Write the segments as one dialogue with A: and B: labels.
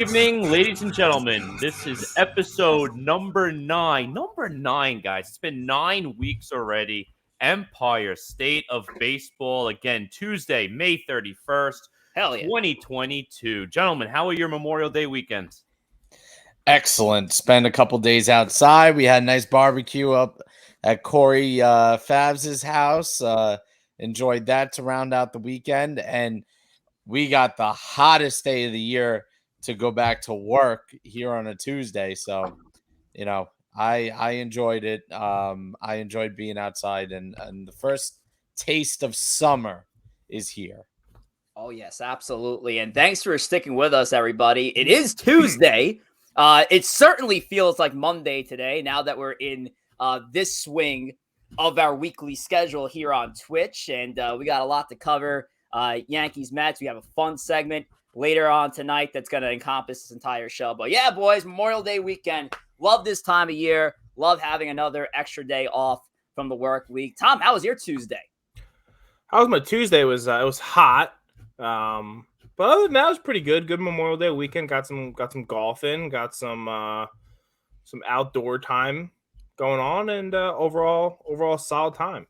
A: Evening, ladies and gentlemen. This is episode number 9. Number 9, guys. It's been 9 weeks already. Empire State of Baseball. Again, Tuesday, May 31st,
B: Hell yeah.
A: 2022. Gentlemen, how are your Memorial Day weekends?
C: Excellent. Spent a couple days outside. We had a nice barbecue up at Corey Favs' house. Enjoyed that to round out the weekend. And we got the hottest day of the year to go back to work here on a Tuesday. So, I enjoyed it. I enjoyed being outside, and the first taste of summer is here.
B: Oh, yes, absolutely. And thanks for sticking with us, everybody. It is Tuesday. It certainly feels like Monday today, now that we're in this swing of our weekly schedule here on Twitch. And we got a lot to cover. Yankees Mets. We have a fun segment later on tonight that's going to encompass this entire show. But yeah, boys, Memorial Day weekend. Love this time of year. Love having another extra day off from the work week. Tom, how was your Tuesday?
D: How was my Tuesday? It was hot. But other than that, it was pretty good. Good Memorial Day weekend. Got some golf in. Got some outdoor time going on, and overall solid time.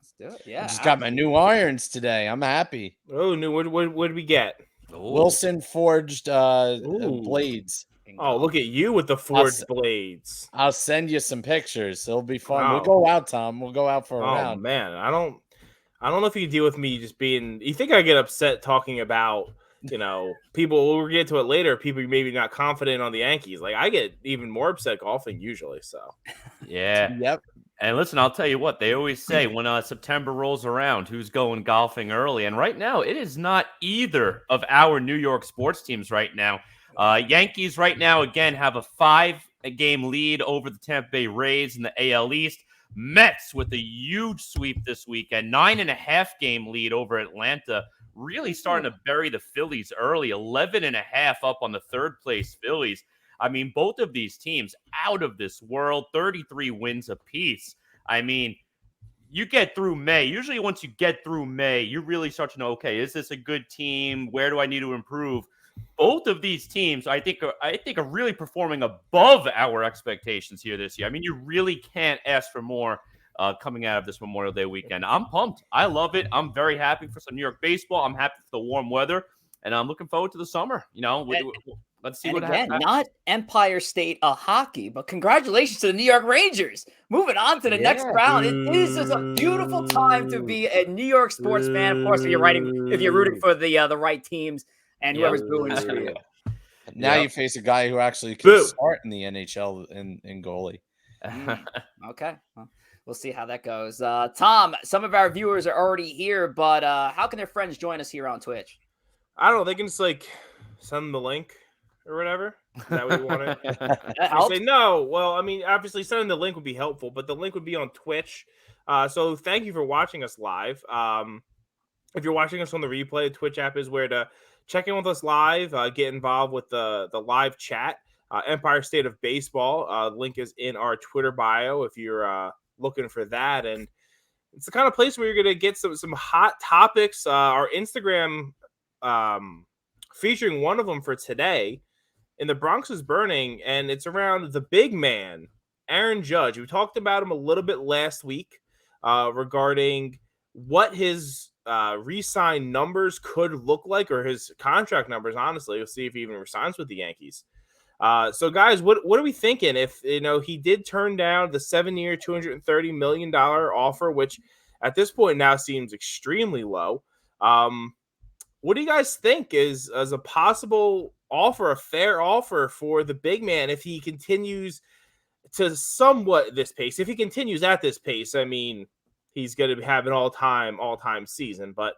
B: Let's do it. Yeah,
C: I just got my new irons today. I'm happy.
D: Oh, new. What did we get?
A: Ooh.
C: Wilson forged blades.
D: Oh, look at you with the forged blades.
C: I'll send you some pictures. It'll be fun.
D: Wow.
C: We'll go out, Tom. We'll go out for a round.
D: Oh man, I don't know if you can deal with me just being. You think I get upset talking about people? We'll get to it later. People maybe not confident on the Yankees. Like I get even more upset golfing usually. So
A: Yeah.
C: Yep.
A: And listen, I'll tell you what, they always say when September rolls around, who's going golfing early? And right now, it is not either of our New York sports teams right now. Yankees right now, again, have a 5-game lead over the Tampa Bay Rays in the AL East. Mets with a huge sweep this weekend, 9.5-game lead over Atlanta. Really starting to bury the Phillies early, 11.5 up on the third place Phillies. I mean, both of these teams out of this world, 33 wins apiece. I mean, you get through May. Usually once you get through May, you really start to know, okay, is this a good team? Where do I need to improve? Both of these teams, I think are really performing above our expectations here this year. I mean, you really can't ask for more coming out of this Memorial Day weekend. I'm pumped. I love it. I'm very happy for some New York baseball. I'm happy for the warm weather, and I'm looking forward to the summer. Let's see
B: and
A: what
B: again,
A: happens.
B: Not Empire State of hockey, but congratulations to the New York Rangers. Moving on to the next round. It is just a beautiful time to be a New York sports fan. Of course, if you're rooting for the right teams and whoever's booing is for you.
C: Now you face a guy who actually can start in the NHL in goalie.
B: Okay. Well, we'll see how that goes. Tom, some of our viewers are already here, but how can their friends join us here on Twitch?
D: I don't know. They can just send them the link or whatever. Is that what you wanted?
B: That helps.
D: Say no. Well, I mean, obviously sending the link would be helpful, but the link would be on Twitch. So thank you for watching us live. If you're watching us on the replay, the Twitch app is where to check in with us live, get involved with the live chat. Empire State of Baseball. Link is in our Twitter bio if you're looking for that. And it's the kind of place where you're going to get some hot topics. Our Instagram featuring one of them for today. In the Bronx is burning, and it's around the big man, Aaron Judge. We talked about him a little bit last week regarding what his re-sign numbers could look like, or his contract numbers, honestly. We'll see if he even resigns with the Yankees. So, guys, what are we thinking if, he did turn down the 7-year, $230 million offer, which at this point now seems extremely low. What do you guys think is as a possible offer, a fair offer for the big man if he continues to somewhat this pace? If he continues at this pace, I mean, he's going to have an all-time season. But,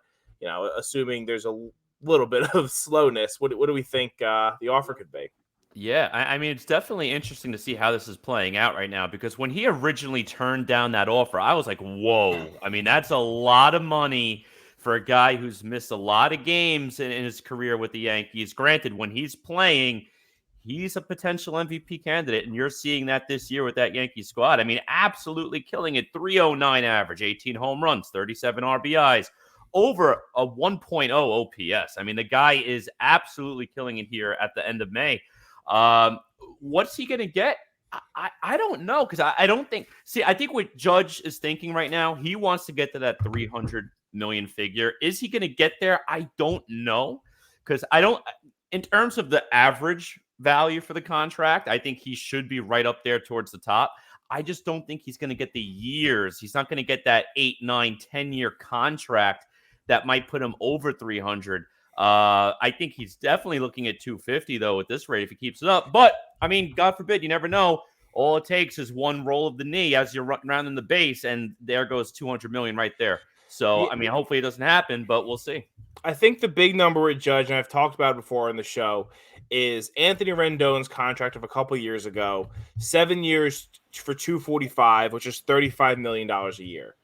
D: assuming there's a little bit of slowness, what do we think the offer could be?
A: Yeah, I mean, it's definitely interesting to see how this is playing out right now, because when he originally turned down that offer, I was like, whoa. I mean, that's a lot of money for a guy who's missed a lot of games in his career with the Yankees. Granted, when he's playing, he's a potential MVP candidate, and you're seeing that this year with that Yankee squad. I mean, absolutely killing it. 309 average, 18 home runs, 37 RBIs, over a 1.0 OPS. I mean, the guy is absolutely killing it here at the end of May. What's he going to get? I don't know, because I don't think – see, I think what Judge is thinking right now, he wants to get to that 300 million figure. Is he going to get there? I don't know, because I don't – in terms of the average value for the contract, I think he should be right up there towards the top. I just don't think he's going to get the years. He's not going to get that 8, 9, 10-year contract that might put him over 300. I think he's definitely looking at 250, though, at this rate, if he keeps it up. But, I mean, God forbid, you never know. All it takes is one roll of the knee as you're rounding the base, and there goes 200 million right there. So, I mean, hopefully it doesn't happen, but we'll see.
D: I think the big number with Judge, and I've talked about it before on the show, is Anthony Rendon's contract of a couple years ago, 7 years for $245, which is $35 million a year.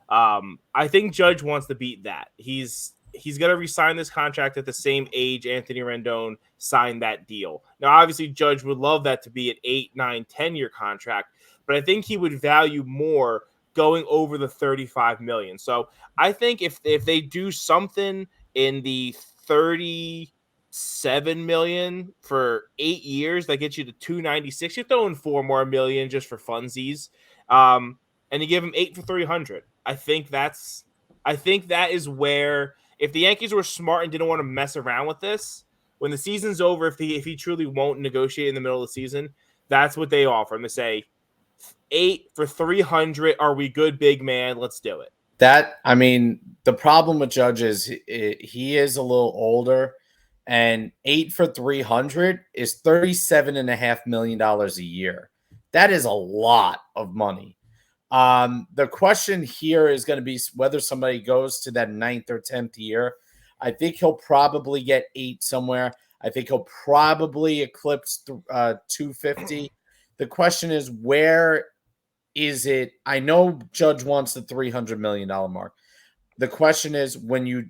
D: I think Judge wants to beat that. He's going to re-sign this contract at the same age Anthony Rendon signed that deal. Now, obviously, Judge would love that to be an 8, 9, 10-year contract, but I think he would value more going over the $35 million. So I think if they do something in the $37 million for 8 years, that gets you to $296. You're throwing $4 more million just for funsies, and you give him 8 for $300. I think that is where, if the Yankees were smart and didn't want to mess around with this, when the season's over, if he truly won't negotiate in the middle of the season, that's what they offer him. They say 8 for $300. Are we good, big man? Let's do it.
C: I mean, the problem with Judge is he is a little older, and 8 for $300 is $37.5 million a year. That is a lot of money. The question here is going to be whether somebody goes to that 9th or 10th year. I think he'll probably get 8 somewhere. I think he'll probably eclipse 250. The question is, where is it? I know Judge wants the $300 million mark. The question is, when you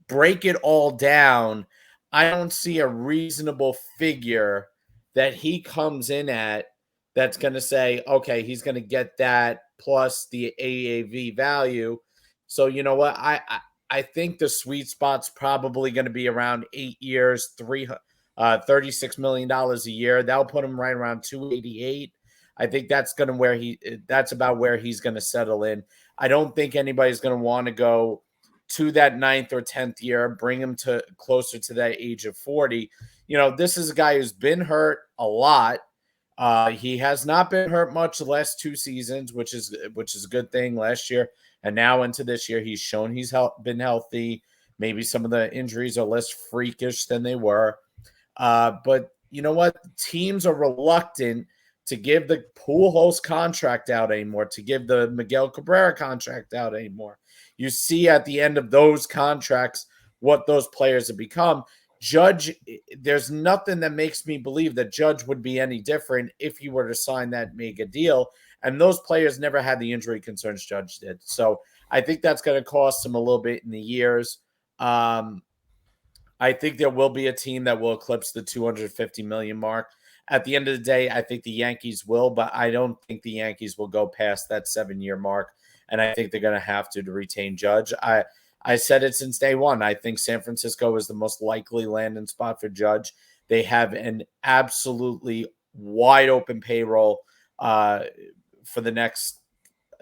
C: break it all down, I don't see a reasonable figure that he comes in at that's going to say, okay, he's going to get that plus the AAV value. So, you know what? I think the sweet spot's probably going to be around 8 years, $36 million a year. That'll put him right around 288. I think that's about where he's going to settle in. I don't think anybody's going to want to go to that 9th or 10th year, bring him to closer to that age of 40. You know, this is a guy who's been hurt a lot. He has not been hurt much the last 2 seasons, which is a good thing. Last year and now into this year, he's shown he's been healthy. Maybe some of the injuries are less freakish than they were. But you know what? Teams are reluctant to give the Pujols contract out anymore, to give the Miguel Cabrera contract out anymore. You see at the end of those contracts what those players have become. Judge, there's nothing that makes me believe that Judge would be any different if he were to sign that mega deal. And those players never had the injury concerns Judge did. So I think that's going to cost him a little bit in the years. I think there will be a team that will eclipse the 250 million mark. At the end of the day, I think the Yankees will, but I don't think the Yankees will go past that 7-year mark. And I think they're going to have to retain Judge. I said it since day one. I think San Francisco is the most likely landing spot for Judge. They have an absolutely wide open payroll for the next,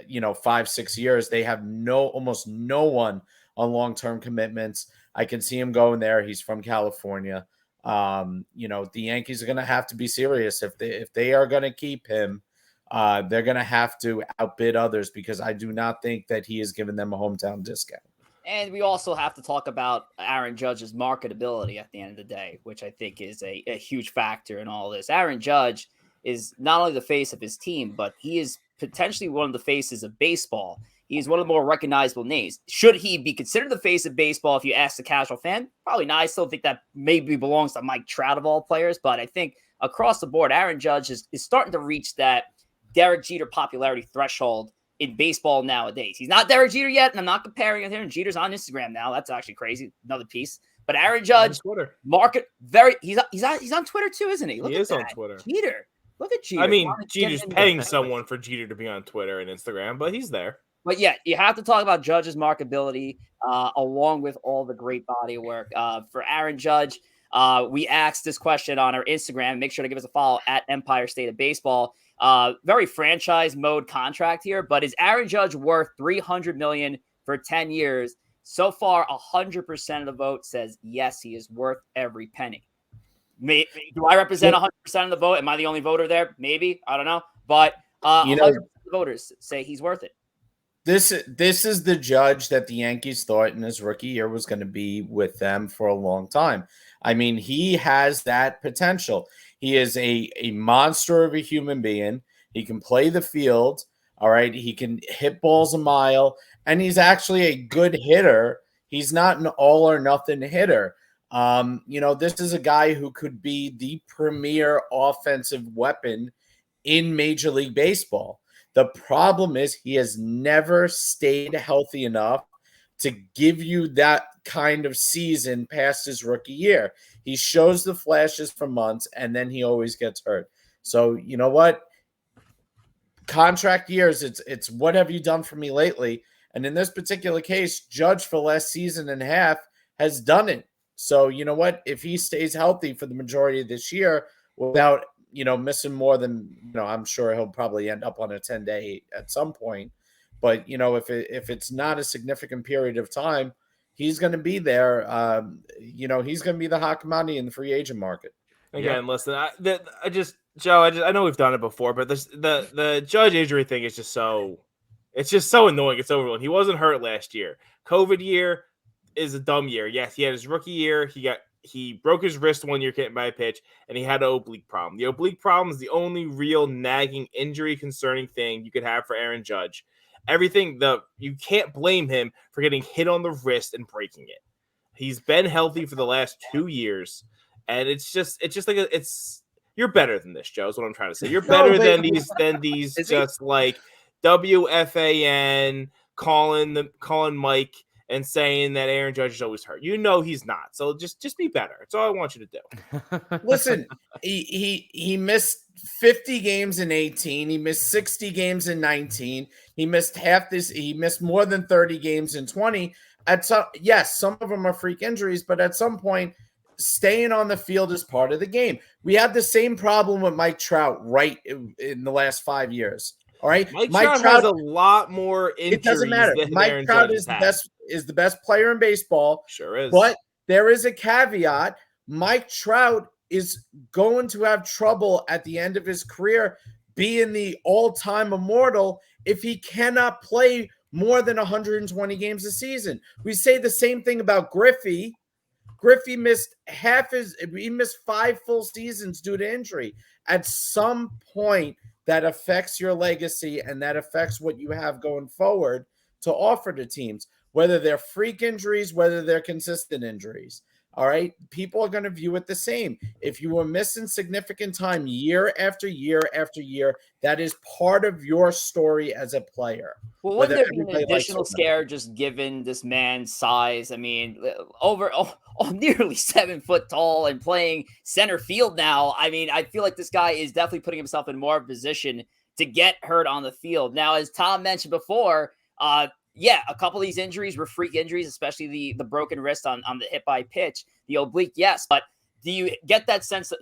C: 5-6 years. They have almost no one on long-term commitments. I can see him going there. He's from California. The Yankees are going to have to be serious if they are going to keep him. They're going to have to outbid others, because I do not think that he has given them a hometown discount.
B: And we also have to talk about Aaron Judge's marketability at the end of the day, which I think is a huge factor in all this. Aaron Judge is not only the face of his team, but he is potentially one of the faces of baseball. He is one of the more recognizable names. Should he be considered the face of baseball if you ask the casual fan? Probably not. I still think that maybe belongs to Mike Trout of all players, but I think across the board, Aaron Judge is starting to reach that Derek Jeter popularity threshold in baseball nowadays. He's not Derek Jeter yet, and I'm not comparing him here. Jeter's on Instagram now. That's actually crazy. Another piece. But Aaron Judge,
D: Twitter.
B: He's on Twitter too, isn't he?
D: He is on Twitter.
B: Jeter. Look at Jeter.
D: I mean, Jeter's paying someone for Jeter to be on Twitter and Instagram, but he's there.
B: But yeah, you have to talk about Judge's markability along with all the great body of work. For Aaron Judge, we asked this question on our Instagram. Make sure to give us a follow at Empire State of Baseball. Very franchise mode contract here, but is Aaron Judge worth $300 million for 10 years? So far, 100% of the vote says yes, he is worth every penny. Do I represent 100% of the vote? Am I the only voter there? Maybe. I don't know. But 100% of the voters say he's worth it.
C: This is the Judge that the Yankees thought in his rookie year was going to be with them for a long time. I mean, he has that potential. He is a monster of a human being. He can play the field. All right. He can hit balls a mile, and he's actually a good hitter. He's not an all or nothing hitter. This is a guy who could be the premier offensive weapon in Major League Baseball. The problem is he has never stayed healthy enough to give you that kind of season past his rookie year. He shows the flashes for months, and then he always gets hurt. So you know what? Contract years, it's what have you done for me lately? And in this particular case, Judge for the last season and a half has done it. So you know what? If he stays healthy for the majority of this year without missing more than, I'm sure he'll probably end up on a 10-day at some point. But, if it's not a significant period of time, he's going to be there. He's going to be the hot commodity in the free agent market.
D: Again, listen, I know we've done it before, but the Judge injury thing is just so annoying. It's overwhelming. He wasn't hurt last year. COVID year is a dumb year. Yes, he had his rookie year. He broke his wrist 1 year getting by a pitch, and he had an oblique problem. The oblique problem is the only real nagging injury concerning thing you could have for Aaron Judge. You can't blame him for getting hit on the wrist and breaking it. He's been healthy for the last 2 years, and it's just like you're better than this, Joe. Is what I'm trying to say. You're better than these just like WFAN calling Mike and saying that Aaron Judge is always hurt. He's not. So just be better. That's all I want you to do.
C: Listen, he missed 50 games in 18. He missed 60 games in 19. He missed he missed more than 30 games in 20. Some of them are freak injuries, but at some point, staying on the field is part of the game. We had the same problem with Mike Trout right in the last 5 years. All right.
D: Mike Trout has a lot more injuries.
C: It doesn't matter. Mike Trout is the best player in baseball.
D: Sure is.
C: But there is a caveat. Mike Trout is going to have trouble at the end of his career being the all-time immortal if he cannot play more than 120 games a season. We say the same thing about Griffey. Griffey missed 5 full seasons due to injury. At some point, that affects your legacy and that affects what you have going forward to offer to teams, whether they're freak injuries, whether they're consistent injuries. All right. People are going to view it the same. If you were missing significant time year after year after year, that is part of your story as a player.
B: Well, wouldn't there be an additional scare just given this man's size? I mean, nearly 7 foot tall and playing center field now. I mean, I feel like this guy is definitely putting himself in more of a position to get hurt on the field. Now, as Tom mentioned before, a couple of these injuries were freak injuries, especially the broken wrist on the hit by pitch, the oblique, yes. But do you get that sense?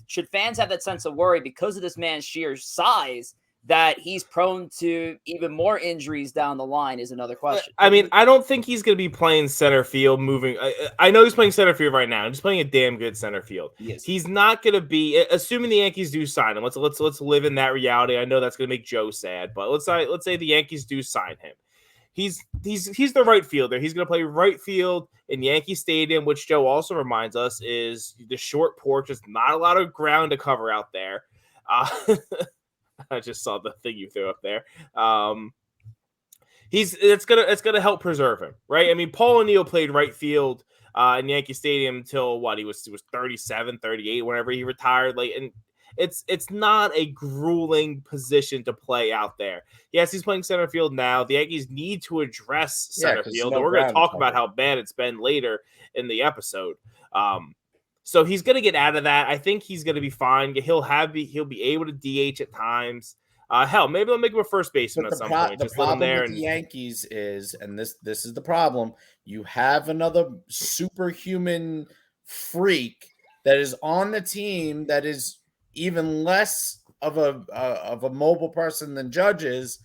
B: Should fans have that sense of worry because of this man's sheer size that he's prone to even more injuries down the line is another question.
D: I mean, I don't think he's going to be playing center field moving. I know he's playing center field right now. He's playing a damn good center field.
B: Yes.
D: He's not going to be, assuming the Yankees do sign him. Let's live in that reality. I know that's going to make Joe sad, but let's say the Yankees do sign him. He's the right fielder. He's going to play right field in Yankee Stadium, which Joe also reminds us is the short porch. There's not a lot of ground to cover out there. I just saw the thing you threw up there. It's gonna help preserve him, right? I mean, Paul O'Neill played right field in Yankee Stadium until he was 37, 38, whenever he retired. And it's not a grueling position to play out there. Yes, he's playing center field now. The Yankees need to address center field, and we're going to talk about how bad it's been later in the episode. So he's going to get out of that. I think he's going to be fine. He'll be able to DH at times. Hell, maybe they'll make him a first baseman
C: But
D: at some point.
C: the
D: Just let him
C: problem
D: there.
C: with the Yankees is, and this is the problem, you have another superhuman freak that is on the team that is even less of a mobile person than Judge is,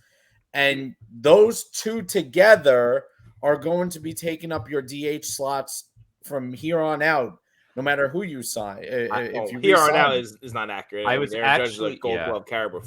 C: and those two together are going to be taking up your DH slots from here on out, no matter who you sign. If you
D: here on
C: re-sign
D: out
C: them.
D: is not accurate.
A: I was
D: Aaron Judge is a
A: actually-
D: Gold
A: yeah.
D: Glove caliber,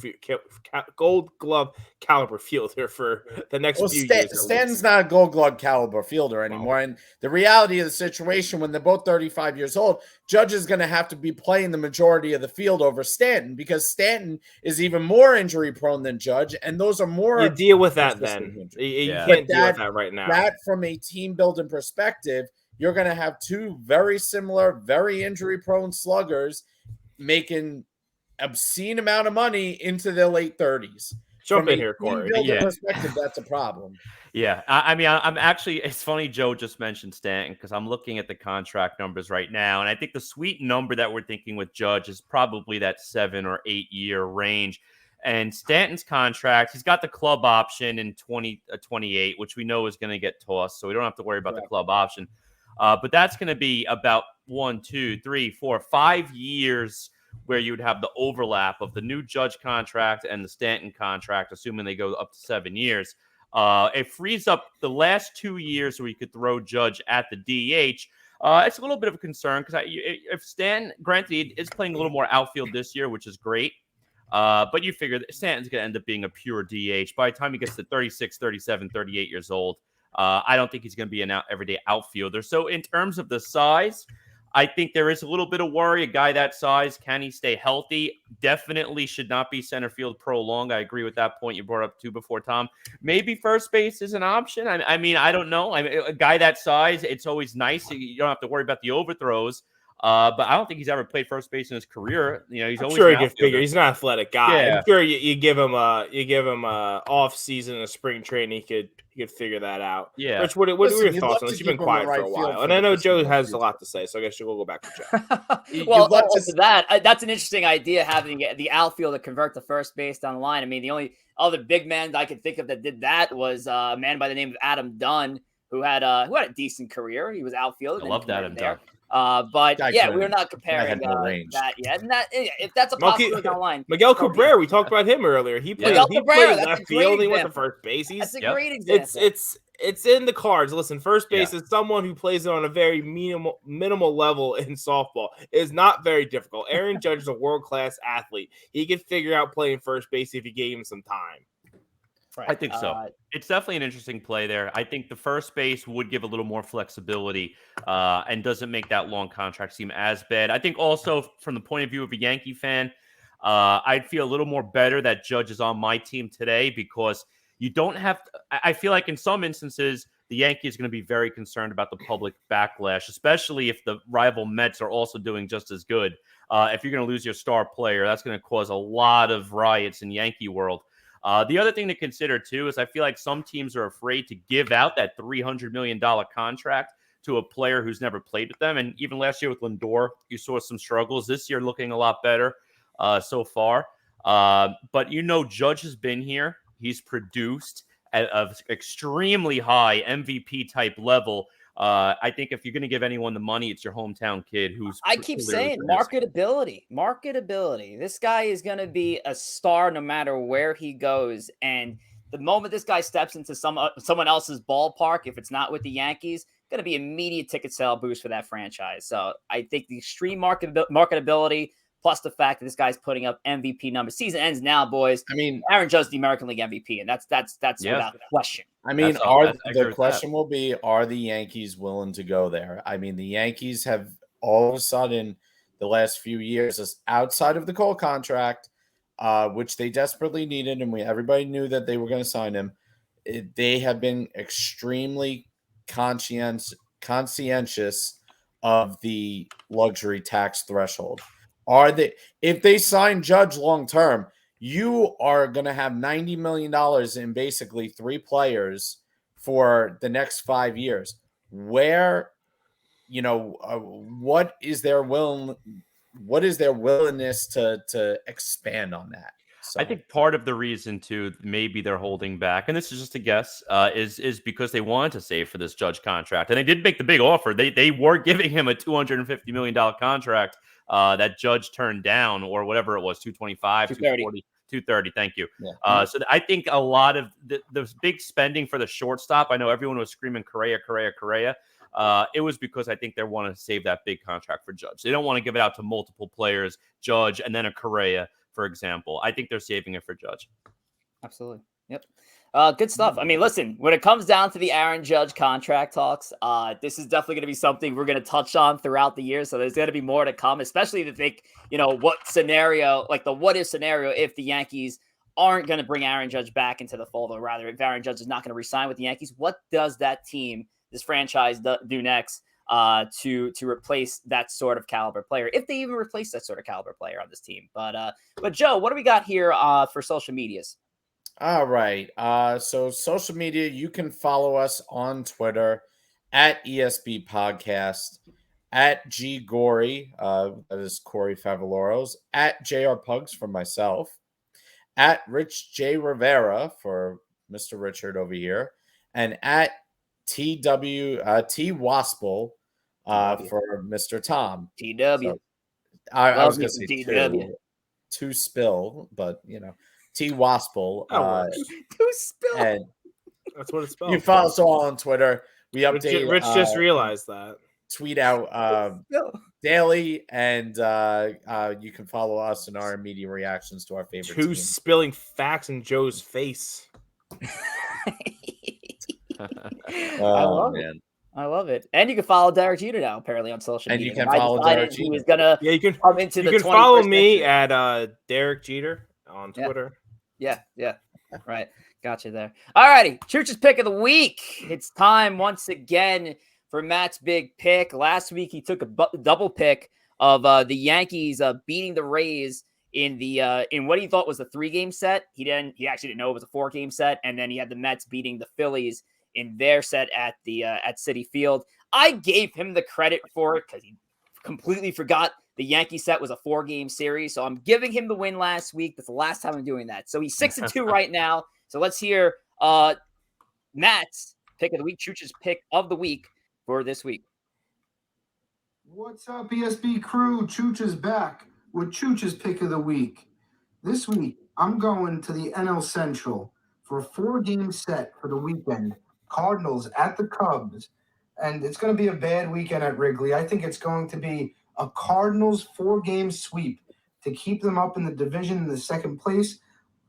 D: Gold Glove caliber fielder for the next
C: Well,
D: few years. at
C: Stanton's
D: least.
C: not a Gold Glove caliber fielder anymore. And the reality of the situation, when they're both 35 years old, Judge is going to have to be playing the majority of the field over Stanton, because Stanton is even more injury prone than Judge, and those are more.
D: You deal with that
C: consistent
D: then.
C: injuries.
D: You
A: Yeah.
D: can't
C: But
D: deal with that right now.
C: That, from a team building perspective, you're going to have two very similar, very injury prone sluggers making obscene amount of money into their late 30s.
D: Jump
C: From
D: in
C: a
D: here,
C: team
D: Corey.
C: building
A: Yeah.
C: perspective, that's a problem.
A: Yeah, I mean, I'm actually. It's funny Joe just mentioned Stanton, because I'm looking at the contract numbers right now, and I think the sweet number that we're thinking with Judge is probably that 7 or 8 year range. And Stanton's contract, he's got the club option in 2028, which we know is going to get tossed, so we don't have to worry about the club option. But that's going to be about 1, 2, 3, 4, 5 years where you would have the overlap of the new Judge contract and the Stanton contract, assuming they go up to 7 years. It frees up the last 2 years where you could throw Judge at the DH. It's a little bit of a concern, because if Stanton, granted, he is playing a little more outfield this year, which is great. But you figure that Stanton's going to end up being a pure DH. By the time he gets to 36, 37, 38 years old, I don't think he's going to be an everyday outfielder. So in terms of the size, I think there is a little bit of worry. A guy that size, can he stay healthy? Definitely should not be center field prolonged. I agree with that point you brought up too before, Tom. Maybe first base is an option. I mean, I don't know. I mean, a guy that size, it's always nice. You don't have to worry about the overthrows. But I don't think he's ever played first base in his career. You know, he's always
D: sure
A: an
D: he can figure.
A: outfielder.
D: He's an athletic guy.
A: Yeah.
D: I'm sure you give him a off season and a spring training. He could figure that out.
A: Yeah.
D: Rich, what are
C: Listen,
D: your
C: you'd
D: thoughts
C: love
D: on
C: to
D: this? You've been
C: keep him
D: quiet
C: in right
D: for a
C: field
D: while,
C: for
D: and
C: the
D: I know Joe
C: foreseeable
D: has a
C: future.
D: lot to say. So I guess we'll go back to Joe.
B: Well,
C: You'd love to
B: to that, that's an interesting idea, having the outfield to convert to first base down the line. I mean, the only other big man I could think of that did that was a man by the name of Adam Dunn, who had a decent career. He was outfield.
A: I loved Adam Dunn.
B: But
C: Guy
B: yeah,
C: couldn't-
B: we're not
C: guy
B: comparing
C: had no range.
B: that yet. And that, if that's a
D: Monkey-
B: possibility down the line,
D: Miguel
B: so be it.
D: Cabrera, we talked about him earlier. He played,
B: Miguel
D: he
B: Cabrera,
D: played
B: that's a
D: left
B: great
D: field. And he went to
B: example.
D: first base.
B: That's a
A: Yep.
B: great example.
D: It's in the cards. Listen, first base
A: Yeah.
D: is someone who plays it on a very minimal level in softball. It's not very difficult. Aaron Judge is a world-class athlete. He could figure out playing first base if you gave him some time.
B: Right.
A: I think so. It's definitely an interesting play there. I think the first base would give a little more flexibility and doesn't make that long contract seem as bad. I think also from the point of view of a Yankee fan, I'd feel a little more better that Judge is on my team today, because you don't have to, I feel like in some instances, the Yankees are going to be very concerned about the public backlash, especially if the rival Mets are also doing just as good. If you're going to lose your star player, that's going to cause a lot of riots in Yankee world. The other thing to consider, too, is I feel like some teams are afraid to give out that $300 million contract to a player who's never played with them. And even last year with Lindor, you saw some struggles. This year looking a lot better so far. But, Judge has been here. He's produced at an extremely high MVP type level. I think if you're going to give anyone the money, it's your hometown kid who's.
B: I keep saying
A: producing.
B: marketability. This guy is going to be a star no matter where he goes. And the moment this guy steps into someone else's ballpark, if it's not with the Yankees, going to be immediate ticket sale boost for that franchise. So I think the extreme marketability, plus the fact that this guy's putting up MVP numbers. Season ends now, boys.
C: I mean,
B: Aaron Judge is the American League MVP, and that's without question.
C: I mean,
A: That's all. I agree
C: the
A: with
C: question will be, are the Yankees willing to go there? I mean, the Yankees have all of a sudden the last few years, outside of the Cole contract, which they desperately needed, and everybody knew that they were going to sign him. They have been extremely conscientious of the luxury tax threshold. If they sign Judge long term, you are going to have $90 million in basically 3 players for the next 5 years. Where, what is their willingness to expand on that? So
A: I think part of the reason too, maybe they're holding back, and this is just a guess, is because they wanted to save for this Judge contract, and they did make the big offer. They were giving him a $250 million contract that Judge turned down, or whatever it was, 225, 240, 230. Thank you.
C: yeah.
A: So I think a lot of the big spending for the shortstop. I know everyone was screaming Correa, Correa, Correa. It was because I think they want to save that big contract for Judge. They don't want to give it out to multiple players, Judge, and then a Correa, for example. I think they're saving it for Judge.
B: Absolutely. Yep. Good stuff. I mean, listen, when it comes down to the Aaron Judge contract talks, this is definitely going to be something we're going to touch on throughout the year. So there's going to be more to come, especially to think, what scenario, like the what if scenario, if the Yankees aren't going to bring Aaron Judge back into the fold, or rather, if Aaron Judge is not going to resign with the Yankees, what does that team, this franchise, do next to replace that sort of caliber player, if they even replace that sort of caliber player on this team? But Joe, what do we got here for social medias?
C: All right. So social media, you can follow us on Twitter at ESB Podcast, at G Gory, that is Corey Favaloro's, at JR Pugs for myself, at Rich J Rivera for Mr. Richard over here, and at T Wospil for Mr. Tom.
B: TW.
C: So, I was going to say
B: TW.
C: two spill, but T Wospil.
B: Two spill.
D: And that's what it's spelled.
C: You follow us all on Twitter. We update.
D: Rich just realized that.
C: Tweet out daily, and you can follow us in our immediate reactions to our favorite
D: Two
C: team.
D: spilling facts in Joe's face.
B: I love it. And you can follow Derek Jeter now, apparently, on social media.
C: And you can follow Derek Jeter.
B: He's gonna
D: you can
B: come into
D: you
B: the
D: can follow me
B: century.
D: at Derek Jeter on Twitter.
B: Yeah. Right. Gotcha there. All righty. Chooch's pick of the week. It's time once again for Matt's big pick. Last week, he took a double pick of the Yankees beating the Rays in what he thought was a 3-game set. He actually didn't know it was a 4-game set. And then he had the Mets beating the Phillies in their set at Citi Field. I gave him the credit for it because he completely forgot the Yankee set was a 4-game series. So I'm giving him the win last week. That's the last time I'm doing that. So he's 6-2 right now. So let's hear Matt's pick of the week, Chooch's pick of the week for this week.
E: What's up, ESB crew? Chooch is back with Chooch's pick of the week. This week, I'm going to the NL Central for a 4-game set for the weekend. Cardinals at the Cubs. And it's going to be a bad weekend at Wrigley. I think it's going to be a Cardinals 4-game sweep to keep them up in the division in the second place.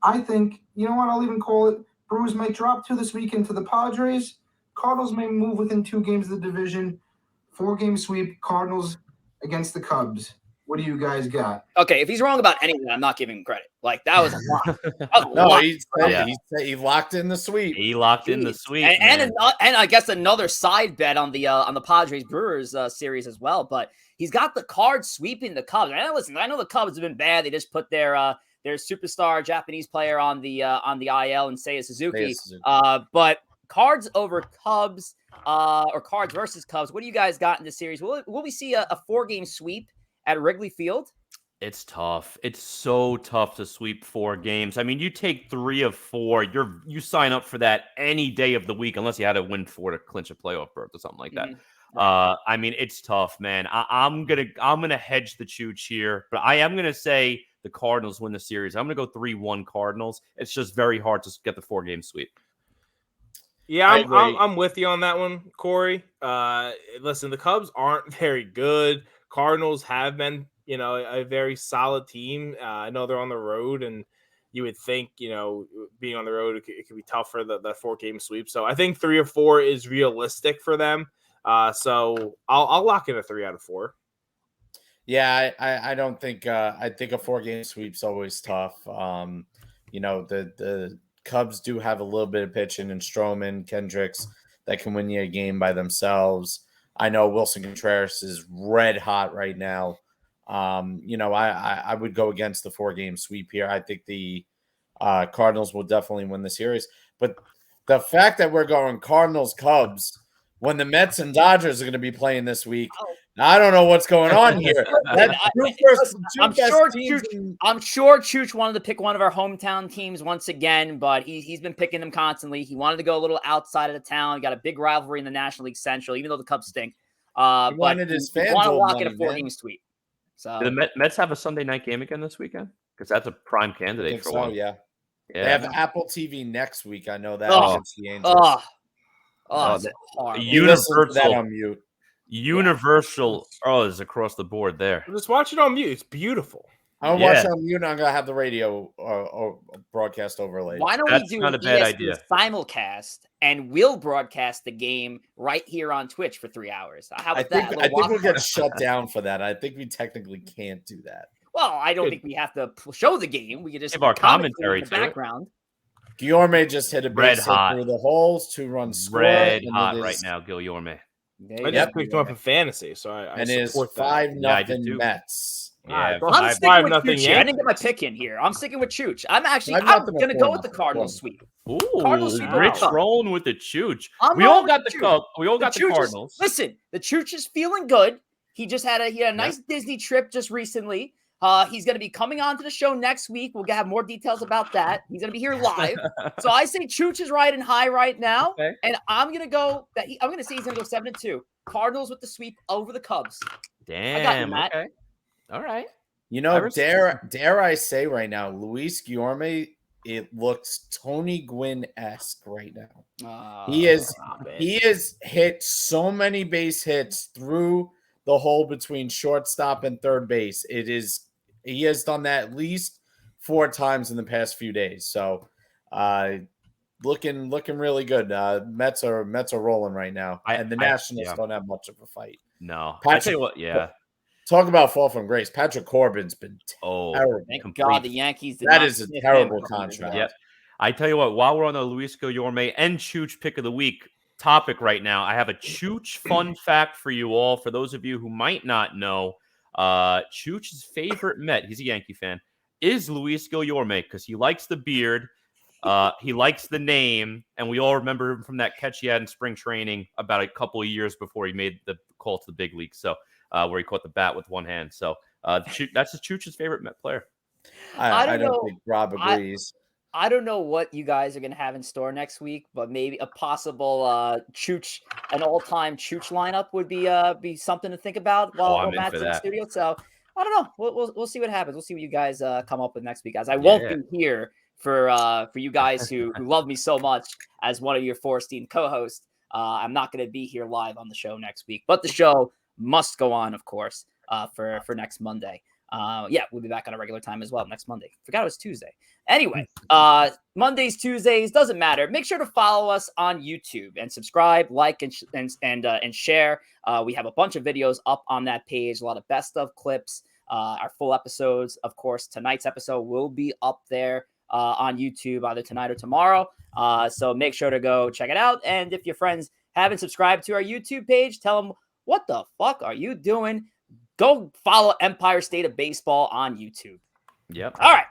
E: I think, you know what, I'll even call it, Brewers might drop 2 this weekend to the Padres. Cardinals may move within 2 games of the division. 4-game sweep, Cardinals against the Cubs. What do you guys got?
B: Okay, if he's wrong about anything, I'm not giving him credit. Like, that was a lot.
C: He locked in the sweep.
A: He locked in the sweep.
B: And I guess another side bet on the Padres Brewers series as well. But he's got the Cards sweeping the Cubs. And listen, I know the Cubs have been bad. They just put their superstar Japanese player on the IL and Seiya Suzuki. But Cards over Cubs or Cards versus Cubs. What do you guys got in this series? Will we see a 4-game sweep at Wrigley Field?
A: It's tough. It's so tough to sweep 4 games. I mean, you take 3 of 4, you sign up for that any day of the week, unless you had to win 4 to clinch a playoff berth or something like that. I mean, it's tough, man. I'm gonna hedge the Chooch here, but I am gonna say the Cardinals win the series. I'm gonna go 3-1 Cardinals. It's just very hard to get the 4-game sweep.
D: Yeah, I'm with you on that one, Corey. Listen, the Cubs aren't very good. Cardinals have been, a very solid team. I know they're on the road, and you would think, being on the road, it could be tough for the 4-game sweep. So I think 3 or 4 is realistic for them. So I'll lock in a 3 out of 4.
C: Yeah, I don't think I think a 4-game sweep's always tough. The Cubs do have a little bit of pitching in Stroman, Kendricks that can win you a game by themselves. I know Wilson Contreras is red hot right now. I would go against the 4-game sweep here. I think the Cardinals will definitely win the series. But the fact that we're going Cardinals Cubs when the Mets and Dodgers are going to be playing this week I don't know what's going on here.
B: I'm sure Chooch wanted to pick one of our hometown teams once again, but he's been picking them constantly. He wanted to go a little outside of the town. He got a big rivalry in the National League Central, even though the Cubs stink.
C: He wanted his fans
B: want to lock in
C: money,
B: a 4-game sweep. So
A: Do the Mets have a Sunday night game again this weekend? Because that's a prime candidate for one.
C: Yeah.
A: Yeah.
C: They have Apple TV next week. I know that.
A: Oh.
C: The Angels.
A: You listen to
C: that on mute.
A: Universal is across the board there.
D: Just watch it on mute. It's beautiful.
C: I'm gonna watch it on mute. I'm gonna have the radio or broadcast overlay.
B: Why don't we do an ESPN simulcast and we'll broadcast the game right here on Twitch for 3 hours? How about that?
C: I think we'll get shut down for that. I think we technically can't do that.
B: Well, I don't think we have to show the game. We can just
A: give our commentary
B: in the background.
C: Guillorme just hit a base hit through the holes, 2-run score.
A: Red hot right now, Guillorme.
D: I just picked him up in fantasy, so I support that.
C: 5-0 Mets.
A: Yeah,
B: I'm sticking with Chooch. I didn't get my pick in here. I'm sticking with Chooch. I'm going to go with the Cardinals sweep.
A: Ooh,
B: Cardinals sweep.
A: Rich rolling with the Chooch. We all got the Cubs. We all got the Cardinals.
B: Listen, the Chooch is feeling good. He just had a nice Disney trip just recently. He's going to be coming on to the show next week. We'll have more details about that. He's going to be here live. So I say Chooch is riding high right now. Okay. And I'm going to go that I'm going to say he's going to go 7-2. Cardinals with the sweep over the Cubs.
A: Damn.
B: I got you, Matt.
A: Okay. All right.
C: You know, dare I say right now, Luis Guillorme, it looks Tony Gwynn-esque right now. He has hit so many base hits through the hole between shortstop and third base. He has done that at least 4 times in the past few days. So looking really good. Mets are rolling right now. And the Nationals don't have much of a fight.
A: No. I tell you what,
C: talk about fall from grace. Patrick Corbin's been terrible.
B: Thank God the Yankees did
C: that is a terrible contract.
A: Yep. I tell you what, while we're on the Luis Guillorme and Chooch pick of the week topic right now, I have a Chooch fun fact for you all. For those of you who might not know, Chooch's favorite Met, he's a Yankee fan, is Luis Guillorme because he likes the beard, he likes the name, and we all remember him from that catch he had in spring training about a couple of years before he made the call to the big league. So where he caught the bat with one hand. So that's Chooch's favorite Met player.
C: I don't think Rob agrees.
B: I don't know what you guys are going to have in store next week, but maybe a possible Chooch, an all-time Chooch lineup would be something to think about while Matt's in the studio. So I don't know. We'll see what happens. We'll see what you guys come up with next week, guys. I won't be here for you guys who love me so much as one of your 4-esteemed co-hosts. I'm not going to be here live on the show next week, but the show must go on, of course, for next Monday. We'll be back on a regular time as well next Monday. Forgot it was Tuesday. Anyway, Mondays, Tuesdays, doesn't matter. Make sure to follow us on YouTube and subscribe, like, and share. We have a bunch of videos up on that page, a lot of best of clips, our full episodes. Of course, tonight's episode will be up there on YouTube either tonight or tomorrow. So make sure to go check it out. And if your friends haven't subscribed to our YouTube page, tell them, what the fuck are you doing? Go follow Empire State of Baseball on YouTube.
A: Yep.
B: All right.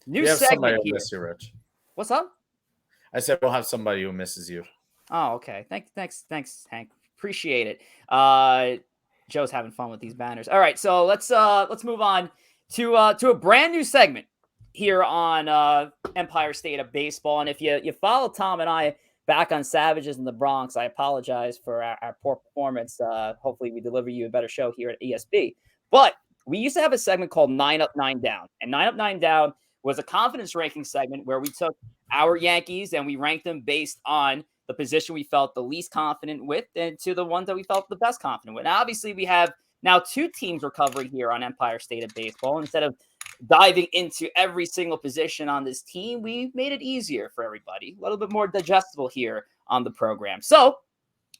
B: New segment here.
C: Miss you, Rich.
B: What's up?
C: I said we'll have somebody who misses you.
B: Oh, okay. Thanks, Hank. Appreciate it. Joe's having fun with these banners. All right, so let's move on to a brand new segment here on Empire State of Baseball. And if you follow Tom and I back on Savages in the Bronx, I apologize for our poor performance. Hopefully we deliver you a better show here at ESB. But we used to have a segment called 9 Up, 9 Down. And 9 Up, 9 Down was a confidence ranking segment where we took our Yankees and we ranked them based on the position we felt the least confident with and to the ones that we felt the best confident with. Now, obviously, we have now 2 teams we're covering here on Empire State of Baseball. Instead of diving into every single position on this team, we made it easier for everybody, a little bit more digestible here on the program. So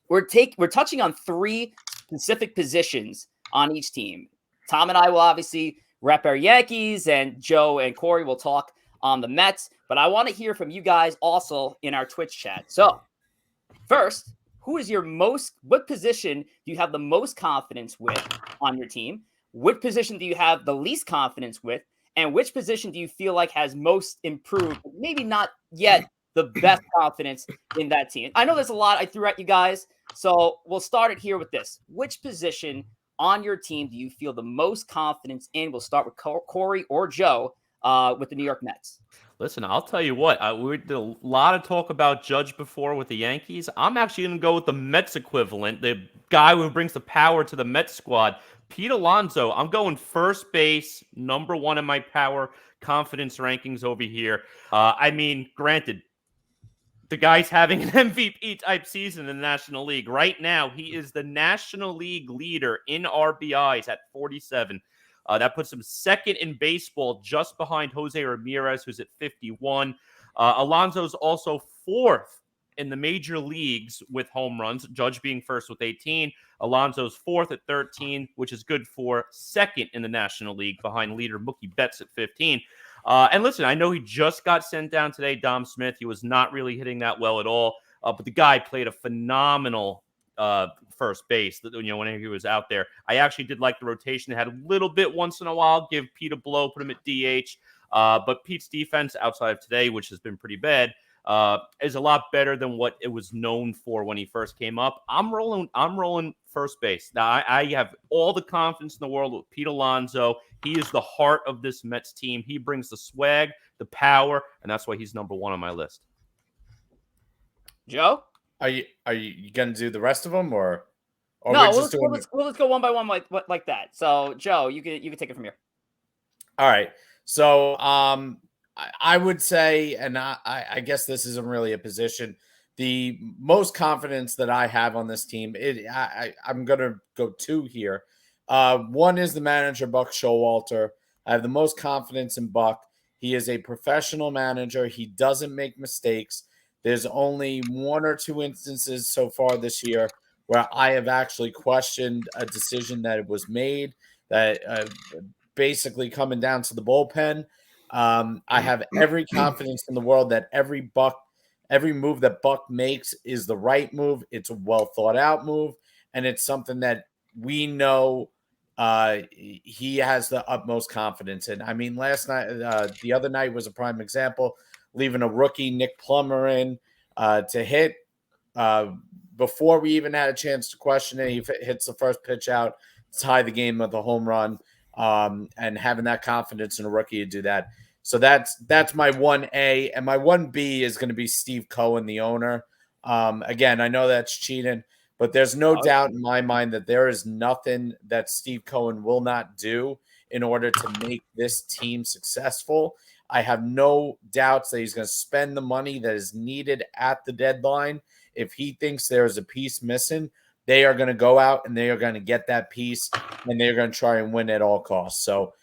B: we're touching on 3 specific positions on each team. Tom and I will obviously rep our Yankees, and Joe and Corey will talk on the Mets. But I want to hear from you guys also in our Twitch chat. So first, what position do you have the most confidence with on your team? What position do you have the least confidence with? And which position do you feel like has most improved, maybe not yet the best confidence in that team? I know there's a lot I threw at you guys, so we'll start it here with this. Which position on your team do you feel the most confidence in? We'll start with Corey or Joe with the New York Mets.
A: Listen, I'll tell you what. We did a lot of talk about Judge before with the Yankees. I'm actually going to go with the Mets equivalent, the guy who brings the power to the Mets squad, Pete Alonso. I'm going first base, number one in my power confidence rankings over here. I mean, granted, the guy's having an MVP type season in the National League. Right now, he is the National League leader in RBIs at 47. That puts him second in baseball, just behind Jose Ramirez, who's at 51. Alonso's also fourth in the major leagues with home runs, Judge being first with 18. Alonso's fourth at 13, which is good for second in the National League behind leader Mookie Betts at 15. And listen, I know he just got sent down today, Dom Smith. He was not really hitting that well at all, but the guy played a phenomenal first base, whenever he was out there. I actually did like the rotation. They had a little bit once in a while, give Pete a blow, put him at DH. But Pete's defense outside of today, which has been pretty bad, is a lot better than what it was known for when he first came up. I'm rolling first base. Now, I have all the confidence in the world with Pete Alonso. He is the heart of this Mets team. He brings the swag, the power, and that's why he's number one on my list.
B: Joe?
C: Are you gonna do the rest of them or
B: no? We'll just go one by one like that. So Joe, you can take it from here.
C: All right. So I would say, and I guess this isn't really a position. The most confidence that I have on this team, I'm gonna go two here. One is the manager, Buck Showalter. I have the most confidence in Buck. He is a professional manager. He doesn't make mistakes. There's only one or two instances so far this year where I have actually questioned a decision that was made, that basically coming down to the bullpen. I have every confidence in the world that every move that Buck makes is the right move. It's a well thought out move, and it's something that we know he has the utmost confidence in. I mean, the other night was a prime example, leaving a rookie, Nick Plummer, in to hit before we even had a chance to question it. He hits the first pitch out, tie the game with a home run, and having that confidence in a rookie to do that. So that's my 1A, and my 1B is going to be Steve Cohen, the owner. Again, I know that's cheating, but there's no doubt in my mind that there is nothing that Steve Cohen will not do in order to make this team successful. I have no doubts that he's going to spend the money that is needed at the deadline. If he thinks there is a piece missing, they are going to go out and they are going to get that piece, and they're going to try and win at all costs. So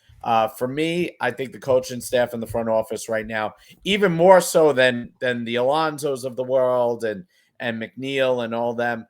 C: for me, I think the coaching staff in the front office right now, even more so than the Alonsos of the world and McNeil and all them,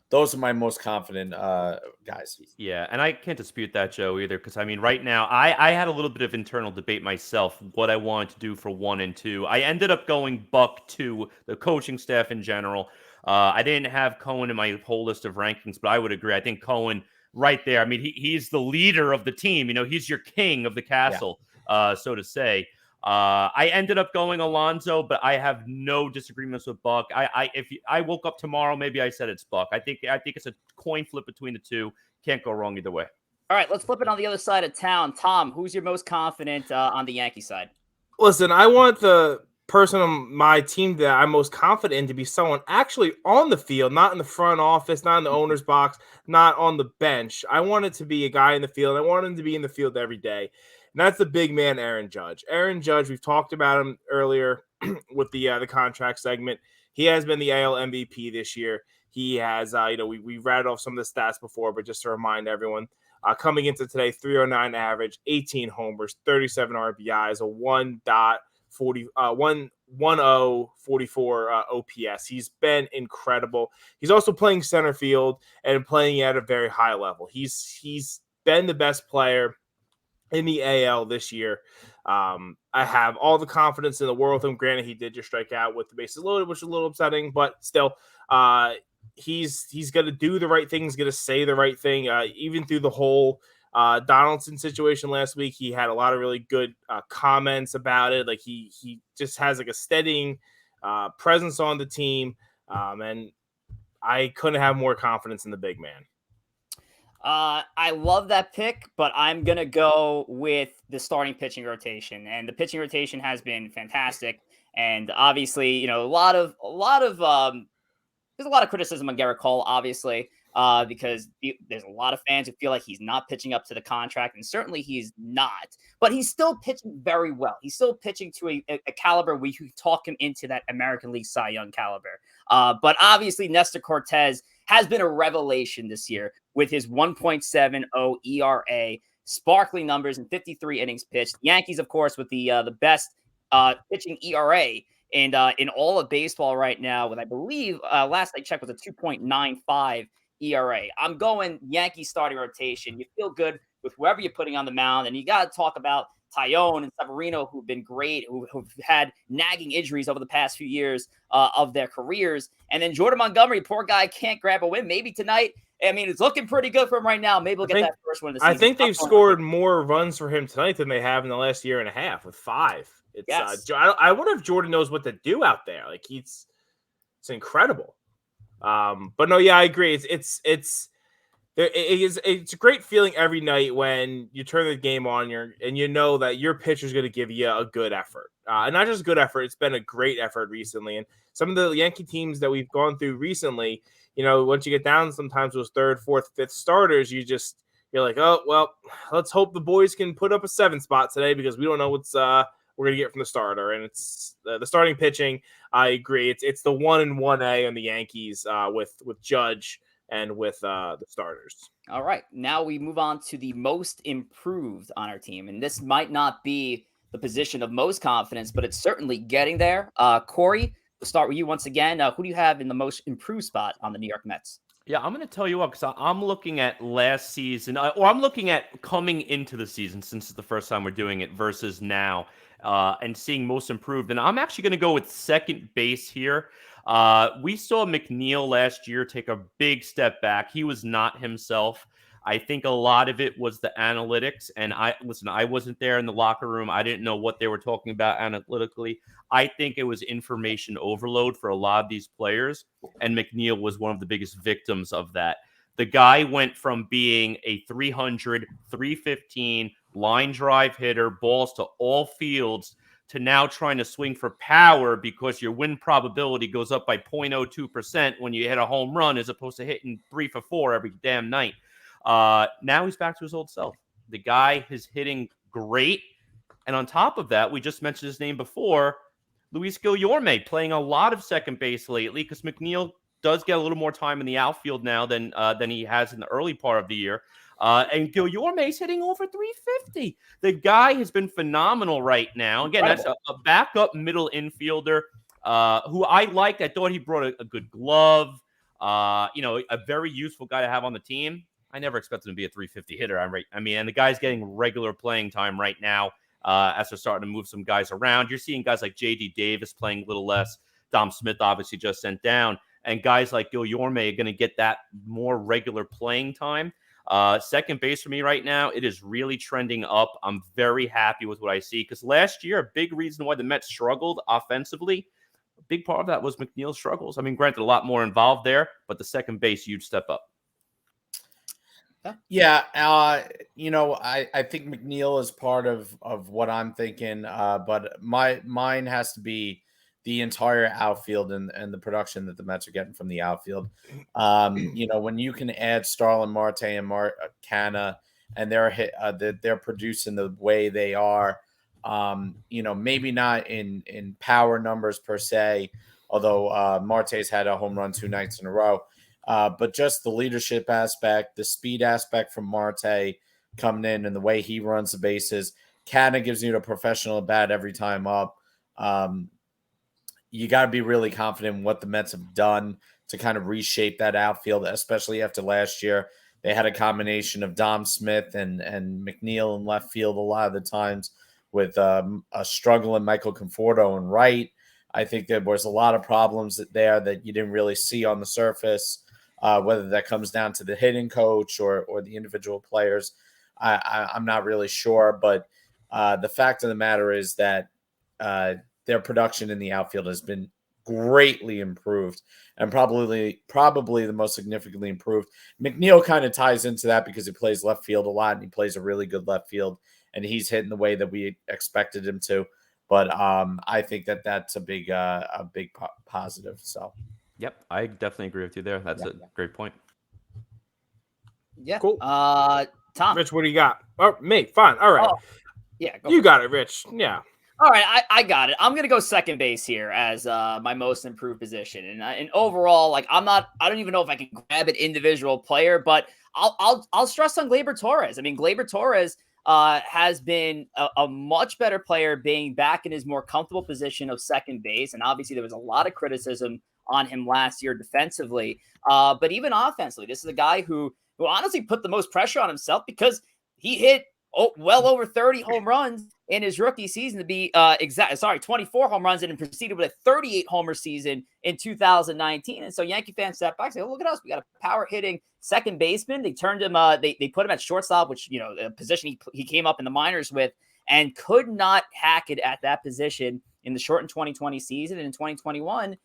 C: those are my most confident guys.
A: Yeah, and I can't dispute that, Joe, either, because, I mean, right now, I had a little bit of internal debate myself, what I wanted to do for 1 and 2. I ended up going Buck 2, the coaching staff in general. I didn't have Cohen in my whole list of rankings, but I would agree. I think Cohen right there, I mean, he's the leader of the team. He's your king of the castle, so to say. I ended up going Alonso, but I have no disagreements with Buck. If I woke up tomorrow, maybe I said it's Buck. I think it's a coin flip between the two. Can't go wrong either way.
B: All right, let's flip it on the other side of town. Tom, who's your most confident on the Yankee side?
D: Listen, I want the person on my team that I'm most confident in to be someone actually on the field, not in the front office, not in the owner's box, not on the bench. I want it to be a guy in the field. I want him to be in the field every day. And that's the big man, Aaron Judge. Aaron Judge, we've talked about him earlier with the contract segment. He has been the AL MVP this year. He has, we rattled off some of the stats before, but just to remind everyone, coming into today, 309 average, 18 homers, 37 RBIs, a 1.1044 OPS. He's been incredible. He's also playing center field and playing at a very high level. He's been the best player in the AL this year. I have all the confidence in the world with him. Granted, he did just strike out with the bases loaded, which is a little upsetting, but still, he's going to do the right thing. He's going to say the right thing. Even through the whole Donaldson situation last week, he had a lot of really good comments about it. Like he just has like a steadying presence on the team, and I couldn't have more confidence in the big man.
B: I love that pick, but I'm gonna go with the starting pitching rotation, and the pitching rotation has been fantastic. And obviously, a lot of there's a lot of criticism on Garrett Cole, obviously, because there's a lot of fans who feel like he's not pitching up to the contract, and certainly he's not. But he's still pitching very well. He's still pitching to a caliber where you talk him into that American League Cy Young caliber. But obviously, Nestor Cortez has been a revelation this year with his 1.70 ERA, sparkling numbers in 53 innings pitched. Yankees, of course, with the best pitching ERA and in all of baseball right now, with I believe last I checked was a 2.95 ERA. I'm going Yankee starting rotation. You feel good with whoever you're putting on the mound, and you got to talk about Tyone and Severino, who've been great, who've had nagging injuries over the past few years of their careers. And then Jordan Montgomery, poor guy, can't grab a win. Maybe tonight. I mean, it's looking pretty good for him right now. Maybe we'll get that first one of the season.
D: I think they've scored more runs for him tonight than they have in the last year and a half with 5. It's
B: yes.
D: I wonder if Jordan knows what to do out there. Like it's incredible. But no, yeah, I agree. It's a great feeling every night when you turn the game on and you know that your pitcher is going to give you a good effort. And not just good effort, it's been a great effort recently. And some of the Yankee teams that we've gone through recently, once you get down sometimes those 3rd, 4th, 5th starters, you're like, oh, well, let's hope the boys can put up a 7 spot today because we don't know what's we're going to get from the starter. And it's the starting pitching. I agree. It's the 1 and 1A on the Yankees with Judge and with the starters.
B: All right. Now we move on to the most improved on our team. And this might not be the position of most confidence, but it's certainly getting there. Corey, we'll start with you once again. Who do you have in the most improved spot on the New York Mets?
A: Yeah, I'm going to tell you what, because I'm looking at last season, or I'm looking at coming into the season since it's the first time we're doing it versus now, and seeing most improved. And I'm actually going to go with second base here. We saw McNeil last year take a big step back. He was not himself. I think a lot of it was the analytics. And I wasn't there in the locker room. I didn't know what they were talking about analytically. I think it was information overload for a lot of these players. And McNeil was one of the biggest victims of that. The guy went from being a 300, 315 line drive hitter, balls to all fields, to now trying to swing for power because your win probability goes up by 0.02% when you hit a home run as opposed to hitting 3 for 4 every damn night. Now he's back to his old self. The guy is hitting great. And on top of that, we just mentioned his name before, Luis Guillorme playing a lot of second base lately because McNeil does get a little more time in the outfield now than he has in the early part of the year. And Guillorme's hitting over 350. The guy has been phenomenal right now. Again, that's a backup middle infielder who I liked. I thought he brought a good glove. A very useful guy to have on the team. I never expected him to be a 350 hitter. And the guy's getting regular playing time right now as they're starting to move some guys around. You're seeing guys like J.D. Davis playing a little less. Dom Smith obviously just sent down. And guys like Guillorme are going to get that more regular playing time. Second base for me right now, it is really trending up. I'm very happy with what I see because last year, a big reason why the Mets struggled offensively, a big part of that was McNeil's struggles. I mean, granted, a lot more involved there, but the second base, huge step up.
C: Yeah, I think McNeil is part of what I'm thinking, but mine has to be the entire outfield and the production that the Mets are getting from the outfield. When you can add Starlin Marte and Canna, and they're producing the way they are, maybe not in power numbers per se, although Marte's had a home run 2 nights in a row. But just the leadership aspect, the speed aspect from Marte coming in and the way he runs the bases. Canna gives you a professional bat every time up. You got to be really confident in what the Mets have done to kind of reshape that outfield, especially after last year. They had a combination of Dom Smith and McNeil in left field a lot of the times with a struggling Michael Conforto in right. I think there was a lot of problems there that you didn't really see on the surface, whether that comes down to the hitting coach or the individual players. I'm not really sure, but the fact of the matter is that their production in the outfield has been greatly improved, and probably the most significantly improved. McNeil kind of ties into that because he plays left field a lot, and he plays a really good left field, and he's hitting the way that we expected him to. But I think that's a big positive. So,
A: Yep, I definitely agree with you there. That's a great point.
B: Yeah.
D: Cool.
B: Tom.
D: Rich, what do you got? Oh, me. Fine. All right.
B: Oh, yeah.
D: You got it, Rich. Yeah.
B: All right, I got it. I'm gonna go second base here as my most improved position, and overall, like I don't even know if I can grab an individual player, but I'll stress on Gleyber Torres. I mean, Gleyber Torres has been a much better player being back in his more comfortable position of second base, and obviously there was a lot of criticism on him last year defensively, but even offensively, this is a guy who honestly put the most pressure on himself because he hit well over 30 home runs in his rookie season to be 24 home runs, and then proceeded with a 38 homer season in 2019. And so Yankee fans sat back and say, oh, look at us. We got a power hitting second baseman. They turned him, they put him at shortstop, which, a position he came up in the minors with, and could not hack it at that position in the shortened 2020 season. And in 2021,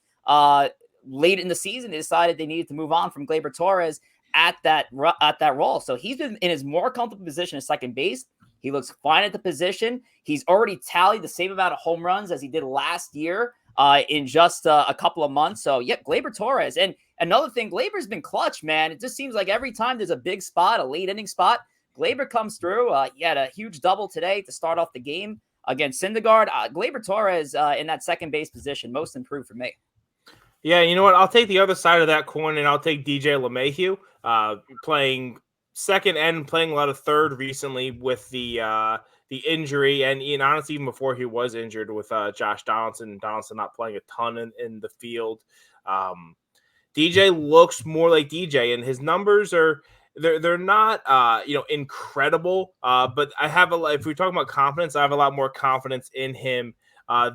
B: late in the season, they decided they needed to move on from Gleyber Torres at that role. So he's been in his more comfortable position at second base. He looks fine at the position. He's already tallied the same amount of home runs as he did last year in just a couple of months. So, yep, Gleyber Torres. And another thing, Gleyber's been clutch, man. It just seems like every time there's a big spot, a late inning spot, Gleyber comes through. He had a huge double today to start off the game against Syndergaard. Gleyber Torres in that second base position, most improved for me.
D: Yeah, you know what? I'll take the other side of that coin, and I'll take DJ LeMahieu, playing second and playing a lot of third recently with the injury, and honestly, even before he was injured with Josh Donaldson not playing a ton in the field. DJ looks more like DJ, and his numbers they're not incredible, but I have if we're talking about confidence, I have a lot more confidence in him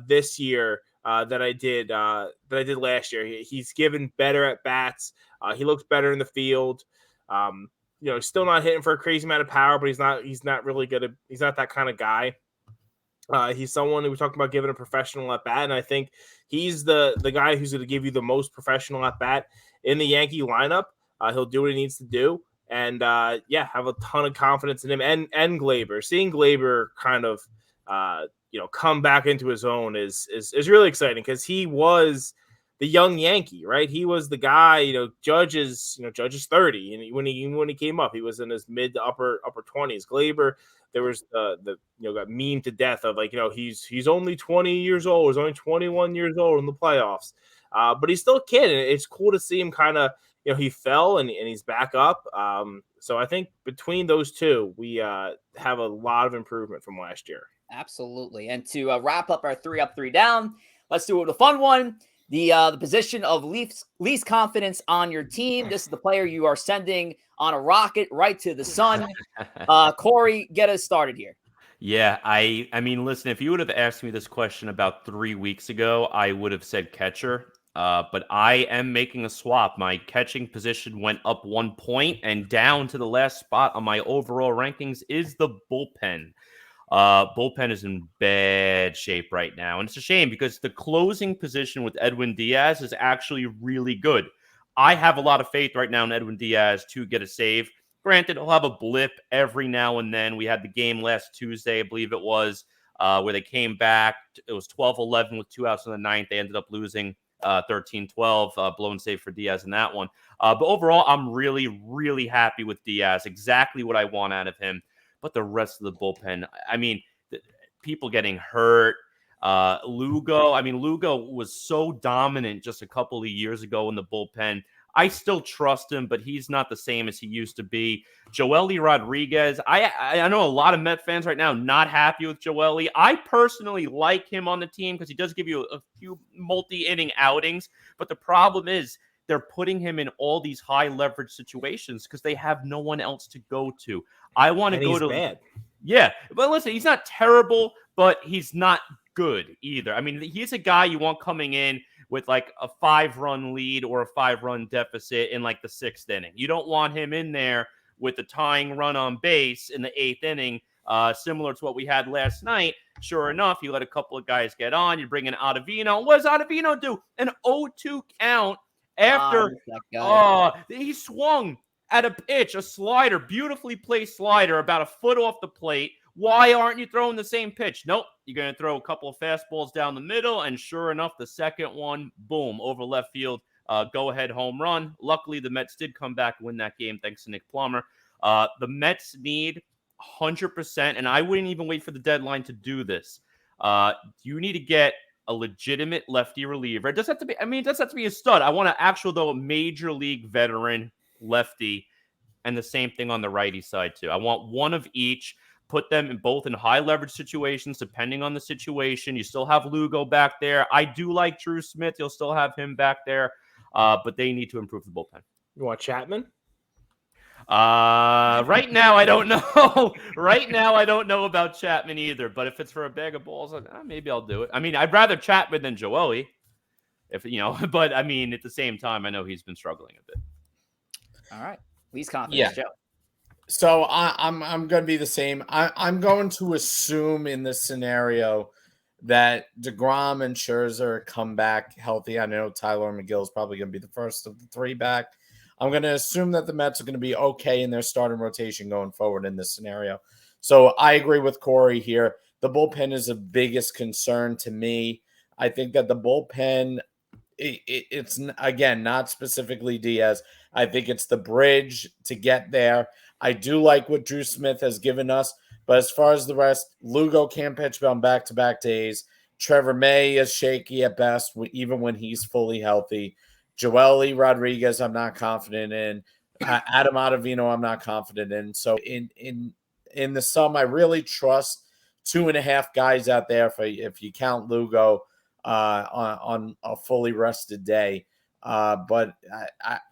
D: this year that I did last year. He's given better at bats. He looks better in the field. Still not hitting for a crazy amount of power, but he's not really good. He's not that kind of guy. He's someone who we talked about giving a professional at bat, and I think he's the guy who's going to give you the most professional at bat in the Yankee lineup. He'll do what he needs to do, and have a ton of confidence in him and Gleyber. Seeing Gleyber kind of come back into his own is really exciting because he was the young Yankee, right? He was the guy, Judge is 30, and when he came up, he was in his mid to upper 20s. Gleyber, there was the got meme to death of he's only 20 years old, he's only 21 years old in the playoffs, but he's still a kid, and it's cool to see him kind of he fell and he's back up. So I think between those two, we have a lot of improvement from last year.
B: Absolutely. And to wrap up our 3 up, 3 down, let's do it with a fun one. The position of least confidence on your team. This is the player you are sending on a rocket right to the sun. Corey, get us started here.
A: Yeah, I mean, listen, if you would have asked me this question about 3 weeks ago, I would have said catcher. But I am making a swap. My catching position went up 1 point, and down to the last spot on my overall rankings is the bullpen. Bullpen is in bad shape right now, and it's a shame because the closing position with Edwin Diaz is actually really good. I have a lot of faith right now in Edwin Diaz to get a save. Granted, he'll have a blip every now and then. We had the game last Tuesday, I believe it was, where they came back. It was 12-11 with 2 outs in the ninth. They ended up losing 13-12, blown save for Diaz in that one. But overall, I'm really, really happy with Diaz. Exactly what I want out of him. But the rest of the bullpen, I mean, people getting hurt. Lugo was so dominant just a couple of years ago in the bullpen. I still trust him, but he's not the same as he used to be. Joely Rodriguez, I know a lot of Met fans right now not happy with Joely. I personally like him on the team because he does give you a few multi-inning outings. But the problem is they're putting him in all these high leverage situations because they have no one else to go to. I want to go to
D: bad.
A: Yeah, but listen, he's not terrible, but he's not good either. I mean, he's a guy you want coming in with like a 5-run lead or a 5-run deficit in like the 6th inning. You don't want him in there with the tying run on base in the 8th inning similar to what we had last night. Sure enough, you let a couple of guys get on. You bring in Ottavino. What does Ottavino do? An 0-2 count after he swung at a pitch, a slider, beautifully placed slider, about a foot off the plate. Why aren't you throwing the same pitch? Nope. You're going to throw a couple of fastballs down the middle, and sure enough, the second one, boom, over left field, go-ahead home run. Luckily, the Mets did come back and win that game thanks to Nick Plummer. The Mets need 100%, and I wouldn't even wait for the deadline to do this. You need to get a legitimate lefty reliever. It doesn't have to be, it doesn't have to be a stud. I want an actual, though, major league veteran lefty, and the same thing on the righty side, too. I want one of each. Put them in both in high leverage situations, depending on the situation. You still have Lugo back there. I do like Drew Smith. You'll still have him back there, but they need to improve the bullpen.
D: You want Chapman?
A: Right now, I don't know. Right now, I don't know about Chapman either. But if it's for a bag of balls, maybe I'll do it. I'd rather Chapman than Joey. But at the same time, I know he's been struggling a bit.
B: All right, least confidence, Joe.
C: So I'm going to be the same. I'm going to assume in this scenario that DeGrom and Scherzer come back healthy. I know Tyler McGill is probably going to be the first of the three back. I'm going to assume that the Mets are going to be okay in their starting rotation going forward in this scenario. So I agree with Corey here. The bullpen is the biggest concern to me. I think that the bullpen, it's again, not specifically Diaz. I think it's the bridge to get there. I do like what Drew Smith has given us, but as far as the rest, Lugo can't pitch on back-to-back days. Trevor May is shaky at best, even when he's fully healthy. Joely Rodriguez, I'm not confident in. Adam Ottavino, I'm not confident in. So in the sum, I really trust 2.5 guys out there if you count Lugo on a fully rested day. But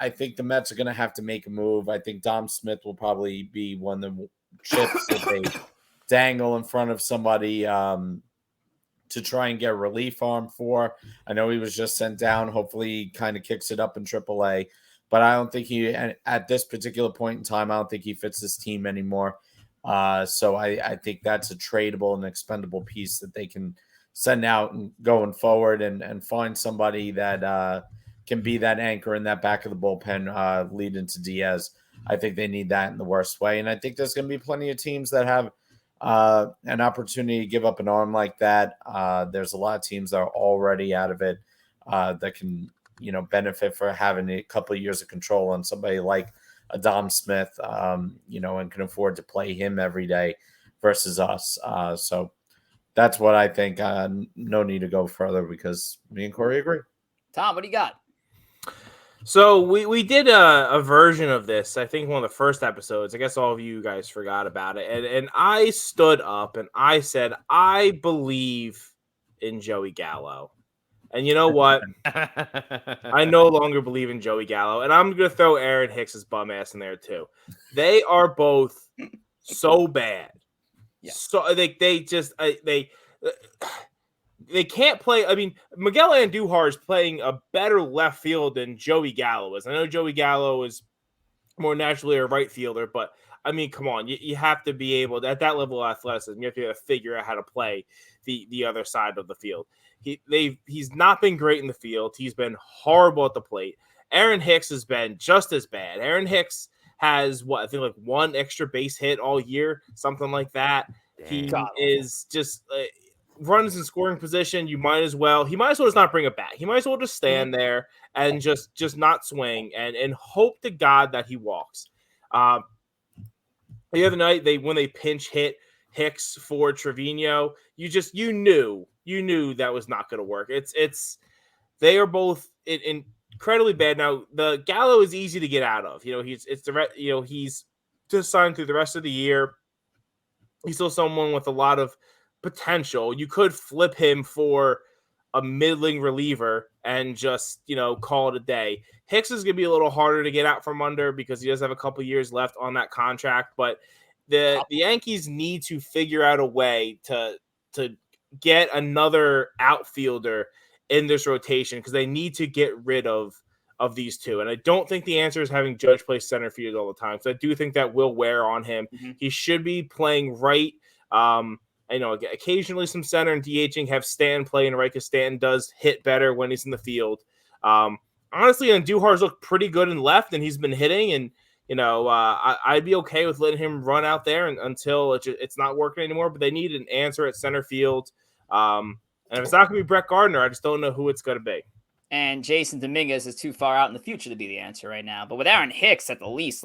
C: I think the Mets are going to have to make a move. I think Dom Smith will probably be one of the chips that they dangle in front of somebody to try and get relief on for. I know he was just sent down. Hopefully he kind of kicks it up in AAA. But I don't think at this particular point in time, I don't think he fits this team anymore. So I think that's a tradable and expendable piece that they can send out and going forward and find somebody that can be that anchor in that back of the bullpen leading to Diaz. I think they need that in the worst way. And I think there's going to be plenty of teams that have an opportunity to give up an arm like that. There's a lot of teams that are already out of it that can, benefit for having a couple of years of control on somebody like a Dom Smith, and can afford to play him every day versus us. So that's what I think. No need to go further because me and Corey agree.
B: Tom, what do you got?
D: So we did a version of this, I think one of the first episodes. I guess all of you guys forgot about it. And I stood up and I said, I believe in Joey Gallo. And you know what? I no longer believe in Joey Gallo. And I'm going to throw Aaron Hicks' bum ass in there too. They are both so bad. Yeah. So they can't play. Miguel Andujar is playing a better left field than Joey Gallo is. I know Joey Gallo is more naturally a right fielder, but come on. You have to be able to, at that level of athleticism, you have to be able to figure out how to play the other side of the field. He's not been great in the field. He's been horrible at the plate. Aaron Hicks has been just as bad. Aaron Hicks has one extra base hit all year, something like that. He is just runs in scoring position. He might as well just not bring it back. He might as well just stand there and just not swing and hope to God that he walks. The other night when they pinch hit Hicks for Trevino, you knew that was not going to work. They are both incredibly bad. Now the Gallo is easy to get out of. He's just signed through the rest of the year. He's still someone with a lot of potential. You could flip him for a middling reliever and just call it a day. Hicks is going to be a little harder to get out from under because he does have a couple years left on that contract, but the Yankees need to figure out a way to get another outfielder in this rotation because they need to get rid of these two. And I don't think the answer is having Judge play center field all the time because I do think that will wear on him. Mm-hmm. He should be playing right Occasionally some center and DHing, have Stanton play in right because Stanton does hit better when he's in the field. Honestly, and Duhar's looked pretty good in left, and he's been hitting. And I'd be okay with letting him run out there until it's not working anymore. But they need an answer at center field. And if it's not going to be Brett Gardner, I just don't know who it's going to be.
B: And Jason Dominguez is too far out in the future to be the answer right now. But with Aaron Hicks at the least,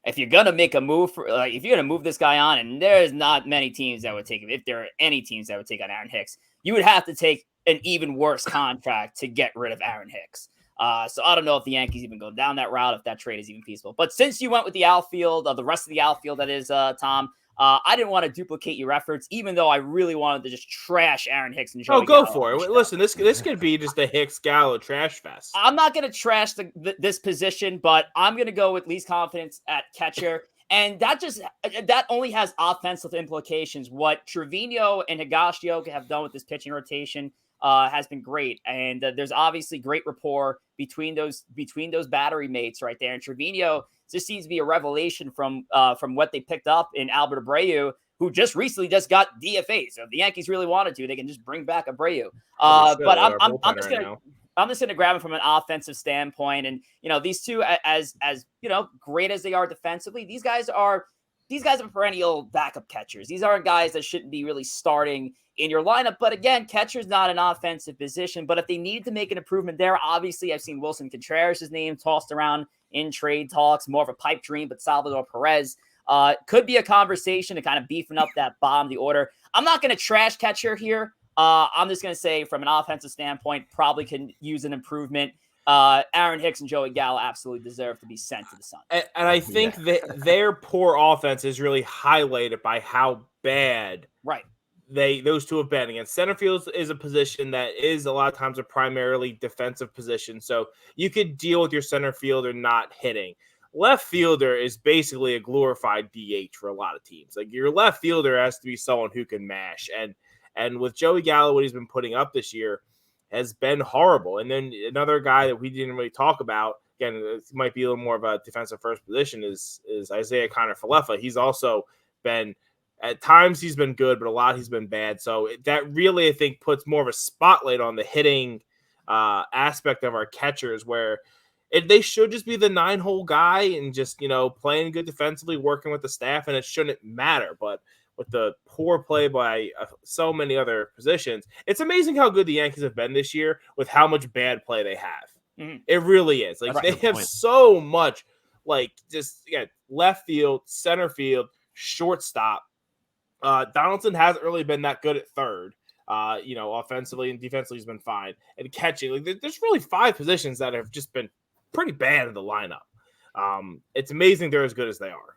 B: if you're going to make a move if you're going to move this guy on, and there's not many teams that would take him, if there are any teams that would take on Aaron Hicks, you would have to take an even worse contract to get rid of Aaron Hicks. So I don't know if the Yankees even go down that route, if that trade is even feasible. But since you went with the outfield, the rest of the outfield, that is, Tom, I didn't want to duplicate your efforts, even though I really wanted to just trash Aaron Hicks and Joey
D: Gallo.
B: Gallo
D: For it. Listen, this could be just a Hicks Gallo trash fest.
B: I'm not going to trash this position, but I'm going to go with least confidence at catcher. And that only has offensive implications. What Trevino and Higashioka have done with this pitching rotation has been great. And there's obviously great rapport between those battery mates right there. And Trevino just seems to be a revelation from what they picked up in Albert Abreu, who just recently got DFA. So if the Yankees really wanted to, they can just bring back Abreu. But I'm just gonna grab him from an offensive standpoint. And these two, as great as they are defensively, these guys are perennial backup catchers. These aren't guys that shouldn't be really starting in your lineup. But again, catcher's not an offensive position. But if they need to make an improvement there, obviously I've seen Wilson Contreras' name tossed around in trade talks, more of a pipe dream, but Salvador Perez could be a conversation to kind of beefing up that bottom of the order. I'm not going to trash catcher here. I'm just going to say from an offensive standpoint, probably can use an improvement. Aaron Hicks and Joey Gallo absolutely deserve to be sent to the sun.
D: And I think that their poor offense is really highlighted by how bad those two have been. Against center field is a position that is a lot of times a primarily defensive position. So you could deal with your center fielder not hitting. Left fielder is basically a glorified DH for a lot of teams. Like your left fielder has to be someone who can mash. And with Joey Gallo, what he's been putting up this year has been horrible. And then another guy that we didn't really talk about, again, it might be a little more of a defensive first position, is Isaiah Kiner-Falefa. He's also been, at times he's been good, but a lot he's been bad. So that really, I think, puts more of a spotlight on the hitting aspect of our catchers, where they should just be the 9-hole guy and just, playing good defensively, working with the staff, and it shouldn't matter. But with the poor play by so many other positions, it's amazing how good the Yankees have been this year with how much bad play they have. Mm-hmm. It really is. They have so much, left field, center field, shortstop. Donaldson hasn't really been that good at third. Offensively and defensively he's been fine. And catching, there's really 5 positions that have just been pretty bad in the lineup. It's amazing they're as good as they are.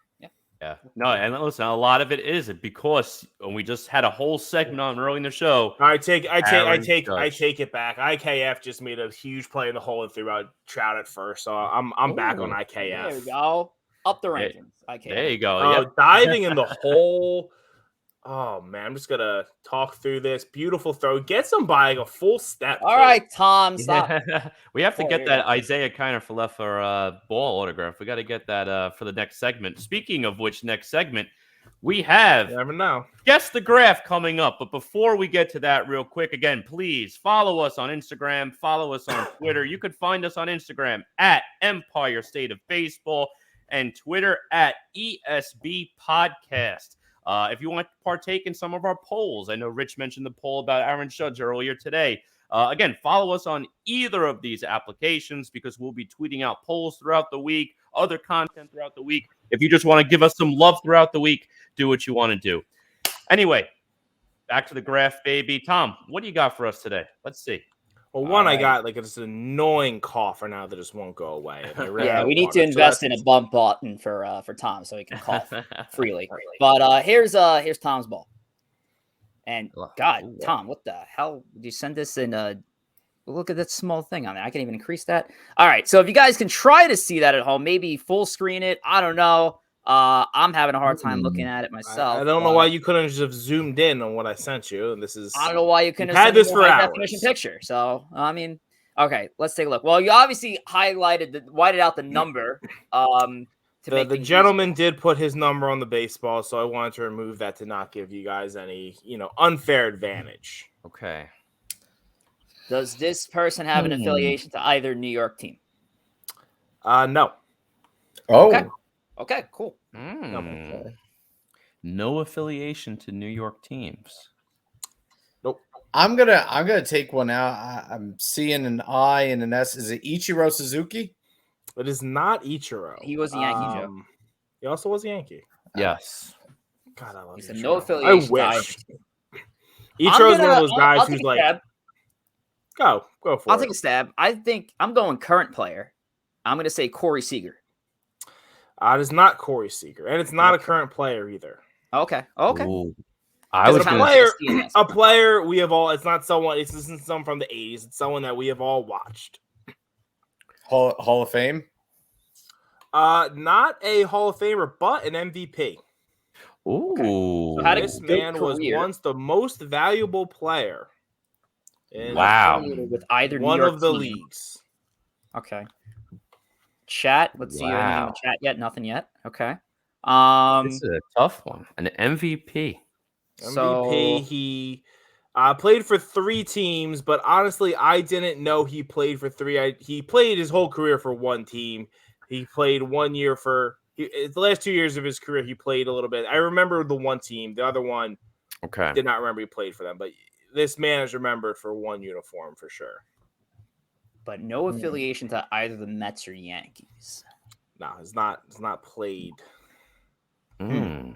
A: Yeah. No, and listen, a lot of it is because we just had a whole segment on early in the show.
D: I take it back. IKF just made a huge play in the hole and threw out Trout at first. So I'm back on IKF.
B: There we go. Up the rankings. IKF.
A: There you go.
D: Diving in the hole. Oh, man, I'm just going to talk through this. Beautiful throw. Gets him by a full step.
B: All right, Tom, stop.
A: We have to get that Isaiah Kiner-Falefa ball autograph. We got to get that for the next segment. Speaking of which, next segment, we have
D: you never know.
A: Guess the Graph coming up. But before we get to that real quick, again, please follow us on Instagram. Follow us on Twitter. You could find us on Instagram at Empire State of Baseball and Twitter at ESB Podcast. If you want to partake in some of our polls, I know Rich mentioned the poll about Aaron Judge earlier today. Again, follow us on either of these applications because we'll be tweeting out polls throughout the week, other content throughout the week. If you just want to give us some love throughout the week, do what you want to do. Anyway, back to the graph, baby. Tom, what do you got for us today? Let's see.
D: Well, I got this annoying cough for now that just won't go away.
B: Yeah, we need to invest in a bump button for Tom so he can cough freely. But here's Tom's ball. And God, Tom, what the hell? Did you send this in look at that small thing on there. I can even increase that. All right, so if you guys can try to see that at home, maybe full screen it. I don't know. I'm having a hard time looking at it myself.
D: I don't know why you couldn't just have zoomed in on what I sent you. And
B: I don't know why you couldn't have
D: had this for a
B: definition picture. So okay, let's take a look. Well, you obviously whited out the number to to make
D: The
B: things
D: gentleman did put his number on the baseball, so I wanted to remove that to not give you guys any, unfair advantage.
A: Okay.
B: Does this person have an affiliation to either New York team?
D: No.
C: Oh,
B: Okay, cool.
C: okay.
A: No affiliation to New York teams.
D: Nope.
C: I'm gonna take one out. I'm seeing an I and an S. Is it Ichiro Suzuki?
D: It is not Ichiro.
B: He was a Yankee, Joe.
D: He also was a Yankee.
A: Yes.
D: God, I love
B: He
D: Ichiro.
B: said no affiliation.
D: I
B: to
D: wish.
B: either.
D: Ichiro's one of those guys
B: I'll
D: who's
B: take a
D: like,
B: stab.
D: go for
B: I'll
D: it.
B: take a stab. I think I'm going current player. I'm going to say Corey Seager.
D: It is not Corey Seager, and it's not a current player either.
B: Okay.
A: Ooh. I
B: It's
A: was
B: kinda
A: gonna
B: like
A: say
B: a CNS.
D: A player we have all. It's not someone. This isn't someone from the '80s. It's someone that we have all watched.
C: Hall of Fame.
D: Not a Hall of Famer, but an MVP.
A: Ooh.
B: So how did
D: This
B: good
D: man was
B: career.
D: once the most valuable player in
A: Wow.
B: With either
D: one
B: New York
D: of the
B: team.
D: leagues.
B: Okay. Chat. Let's see. Anything in
A: Wow.
B: the chat yet? Nothing yet. Okay.
A: This is a tough one. An MVP.
D: MVP. He played for 3 teams, but honestly, I didn't know he played for 3. He played his whole career for one team. He played 1 year for the last 2 years of his career. He played a little bit. I remember the one team. The other one,
A: Okay.
D: did not remember he played for them. But this man is remembered for one uniform for sure.
B: but no affiliation to either the Mets or Yankees.
D: No, it's not played.
A: Mm.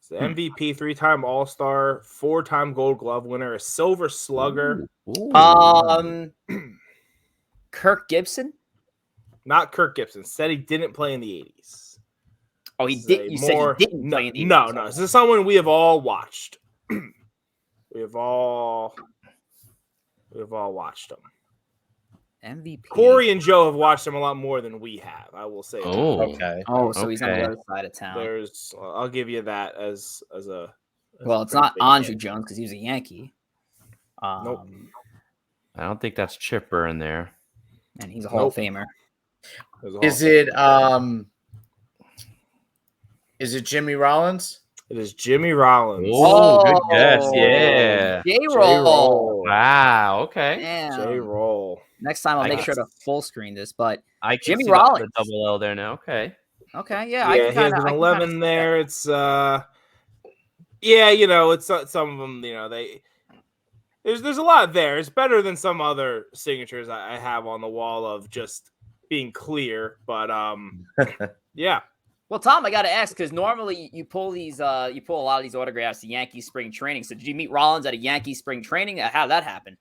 D: It's the MVP, 3-time All-Star, 4-time Gold Glove winner, a Silver Slugger.
A: Ooh.
B: Kirk Gibson?
D: Not Kirk Gibson. Said he didn't play in the 80s.
B: Oh, he
D: This is
B: did.
D: a
B: You said he didn't
D: no,
B: play in the
D: No,
B: 80s.
D: no. This is someone we have all watched. we have all watched him.
B: MVP.
D: Corey and Joe have watched him a lot more than we have. I will say. that.
A: Oh.
C: Okay.
B: Oh, so he's on the
A: Okay.
B: other side of town.
D: I'll give you that as a.
B: Well, it's not Andre Jones because he was a Yankee.
D: Nope.
A: I don't think that's Chipper in there.
B: And he's a Hall of Famer.
C: Is it Jimmy Rollins?
D: It is Jimmy Rollins.
A: Oh, good guess. Yeah.
B: J-Roll.
A: Wow. Okay.
B: Damn.
D: J-Roll.
B: Next time I'll
A: I
B: make
A: got-
B: sure to full screen this. But
A: I can
B: Jimmy
A: see
B: Rollins.
A: the double L there now. Okay.
B: okay,
D: Yeah,
B: I
D: he
B: can
D: has
B: kinda,
D: an
B: I can
D: 11
B: kinda see
D: there. It's it's some of them. There's a lot there. It's better than some other signatures I have on the wall of just being clear. But yeah.
B: Well, Tom, I got to ask because normally you pull a lot of these autographs to Yankee spring training. So did you meet Rollins at a Yankee spring training? How did that happen?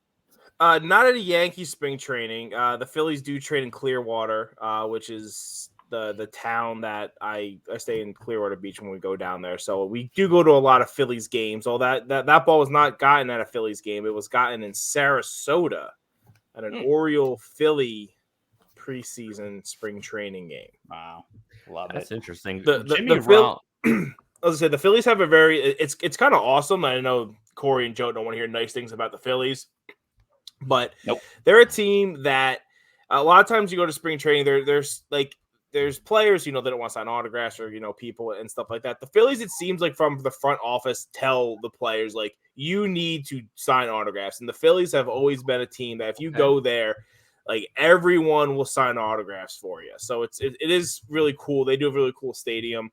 D: Not at a Yankee spring training. The Phillies do train in Clearwater, which is the town that I stay in Clearwater Beach when we go down there. So we do go to a lot of Phillies games. All that ball was not gotten at a Phillies game. It was gotten in Sarasota at an Oriole Philly preseason spring training game.
B: Wow, love
A: That's
B: it.
A: interesting.
D: The
A: Jimmy
D: Phil-
A: Rollins.
D: As I said, the Phillies have a very it's kind of awesome. I know Corey and Joe don't want to hear nice things about the Phillies, but
B: Nope.
D: They're a team that a lot of times you go to spring training, there's players, they don't want to sign autographs or, people and stuff like that. The Phillies, it seems like from the front office, tell the players, like, you need to sign autographs. And the Phillies have always been a team that if you go there, like, everyone will sign autographs for you. So it is really cool. They do a really cool stadium.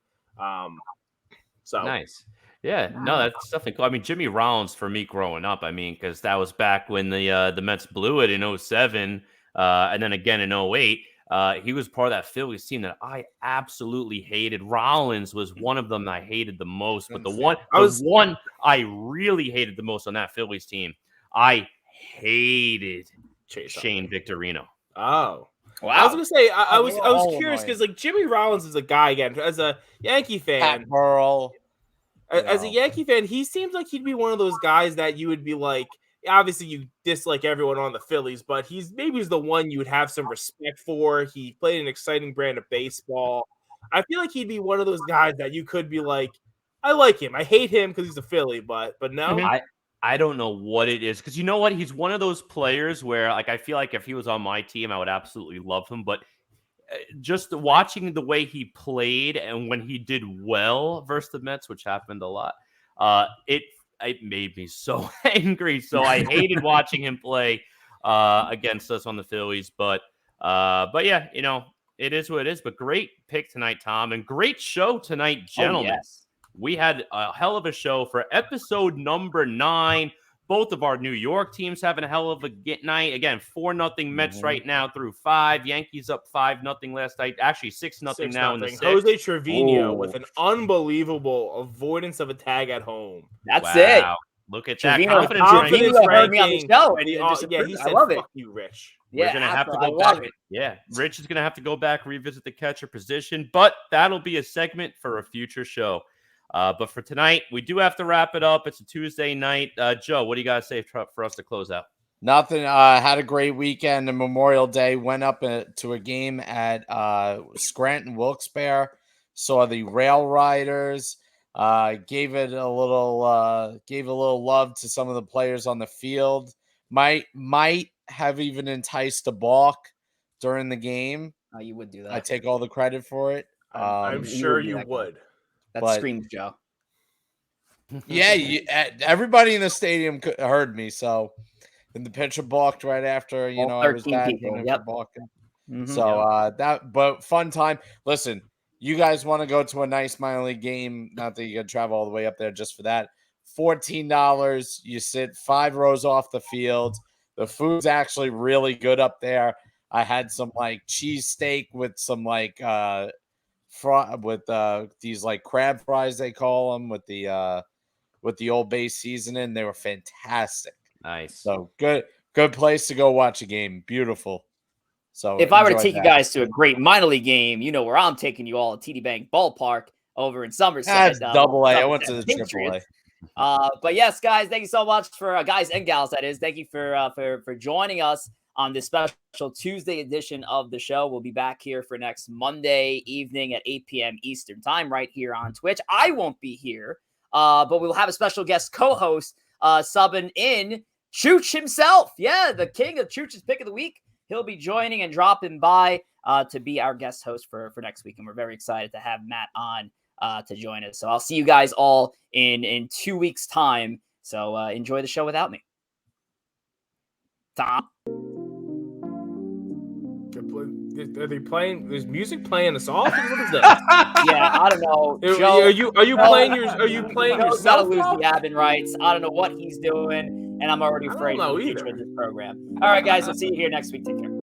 D: So
A: Nice. Yeah, no, that's definitely cool. I mean, Jimmy Rollins for me growing up, because that was back when the Mets blew it in 07, and then again in 08. He was part of that Phillies team that I absolutely hated. Rollins was one of them I hated the most, but the one I really hated the most on that Phillies team, I hated Shane Victorino.
D: Oh.
B: Wow.
D: I was gonna say I was
C: all
D: curious
C: annoying.
D: because like Jimmy Rollins is a guy again as a Yankee fan.
C: Pat Burrell.
D: As a Yankee fan, he seems like he'd be one of those guys that you would be like, obviously you dislike everyone on the Phillies, but he's the one you would have some respect for. He played an exciting brand of baseball. I feel like he'd be one of those guys that you could be like, I like him. I hate him because he's a Philly, but no.
A: I don't know what it is because you know what? He's one of those players where like I feel like if he was on my team, I would absolutely love him, but just watching the way he played and when he did well versus the Mets, which happened a lot, it made me so angry. So I hated watching him play against us on the Phillies. But yeah, it is what it is. But great pick tonight, Tom, and great show tonight, gentlemen.
B: Oh, yes.
A: We had a hell of a show for episode number 9. Both of our New York teams having a hell of a night. Again, 4-0 Mets right now through 5. Yankees up 5-0 last night. Actually, 6-0 now in the 6th.
D: Jose Trevino with an unbelievable avoidance of a tag at home.
B: That's it.
A: Look at
B: Trevino,
A: that
D: confidence
B: heard me on the show, and
D: he
B: I
D: said,
B: love it.
D: "Fuck you, Rich."
A: We're
B: Yeah,
A: gonna have to
B: I
A: go
B: love
A: back.
B: it.
A: Yeah, Rich is gonna have to go back, revisit the catcher position, but that'll be a segment for a future show. But for tonight, we do have to wrap it up. It's a Tuesday night. Joe, what do you guys say for us to close out?
C: Nothing. Had a great weekend. And Memorial Day went up to a game at Scranton Wilkes-Barre. Saw the Rail Riders. Gave a little love to some of the players on the field. Might have even enticed a balk during the game.
B: You would do that.
C: I take all the credit for it.
D: I'm sure you would.
B: That screams Joe.
C: Yeah, everybody in the stadium heard me. So, and the pitcher balked right after. I was batting for balking. But fun time. Listen, you guys want to go to a nice minor league game? Not that you can travel all the way up there just for that. $14. You sit 5 rows off the field. The food's actually really good up there. I had some cheesesteak with some these crab fries, they call them, with the Old Bay seasoning. They were fantastic.
A: Nice.
C: So good place to go watch a game. Beautiful. So
B: if I were to take you guys to a great minor league game, you know where I'm taking you all at TD Bank Ballpark over in Somerset.
C: That's double A. I went to the triple A.
B: But yes, guys, thank you so much for guys and gals. That is, thank you for joining us on this special Tuesday edition of the show. We'll be back here for next Monday evening at 8 p.m. Eastern time right here on Twitch. I won't be here, but we'll have a special guest co-host subbing in, Chooch himself. Yeah, the king of Chooch's Pick of the Week. He'll be joining and dropping by to be our guest host for next week. And we're very excited to have Matt on to join us. So I'll see you guys all in 2 weeks' time. So enjoy the show without me. Tom?
D: Are they playing? There's music playing us off? What is that?
B: Yeah, I don't know.
D: Joe, are you playing yourself?
B: Gotta lose the admin rights. I don't know what he's doing, and I'm already afraid of the future of this program. All right, guys, we'll see you here next week. Take care.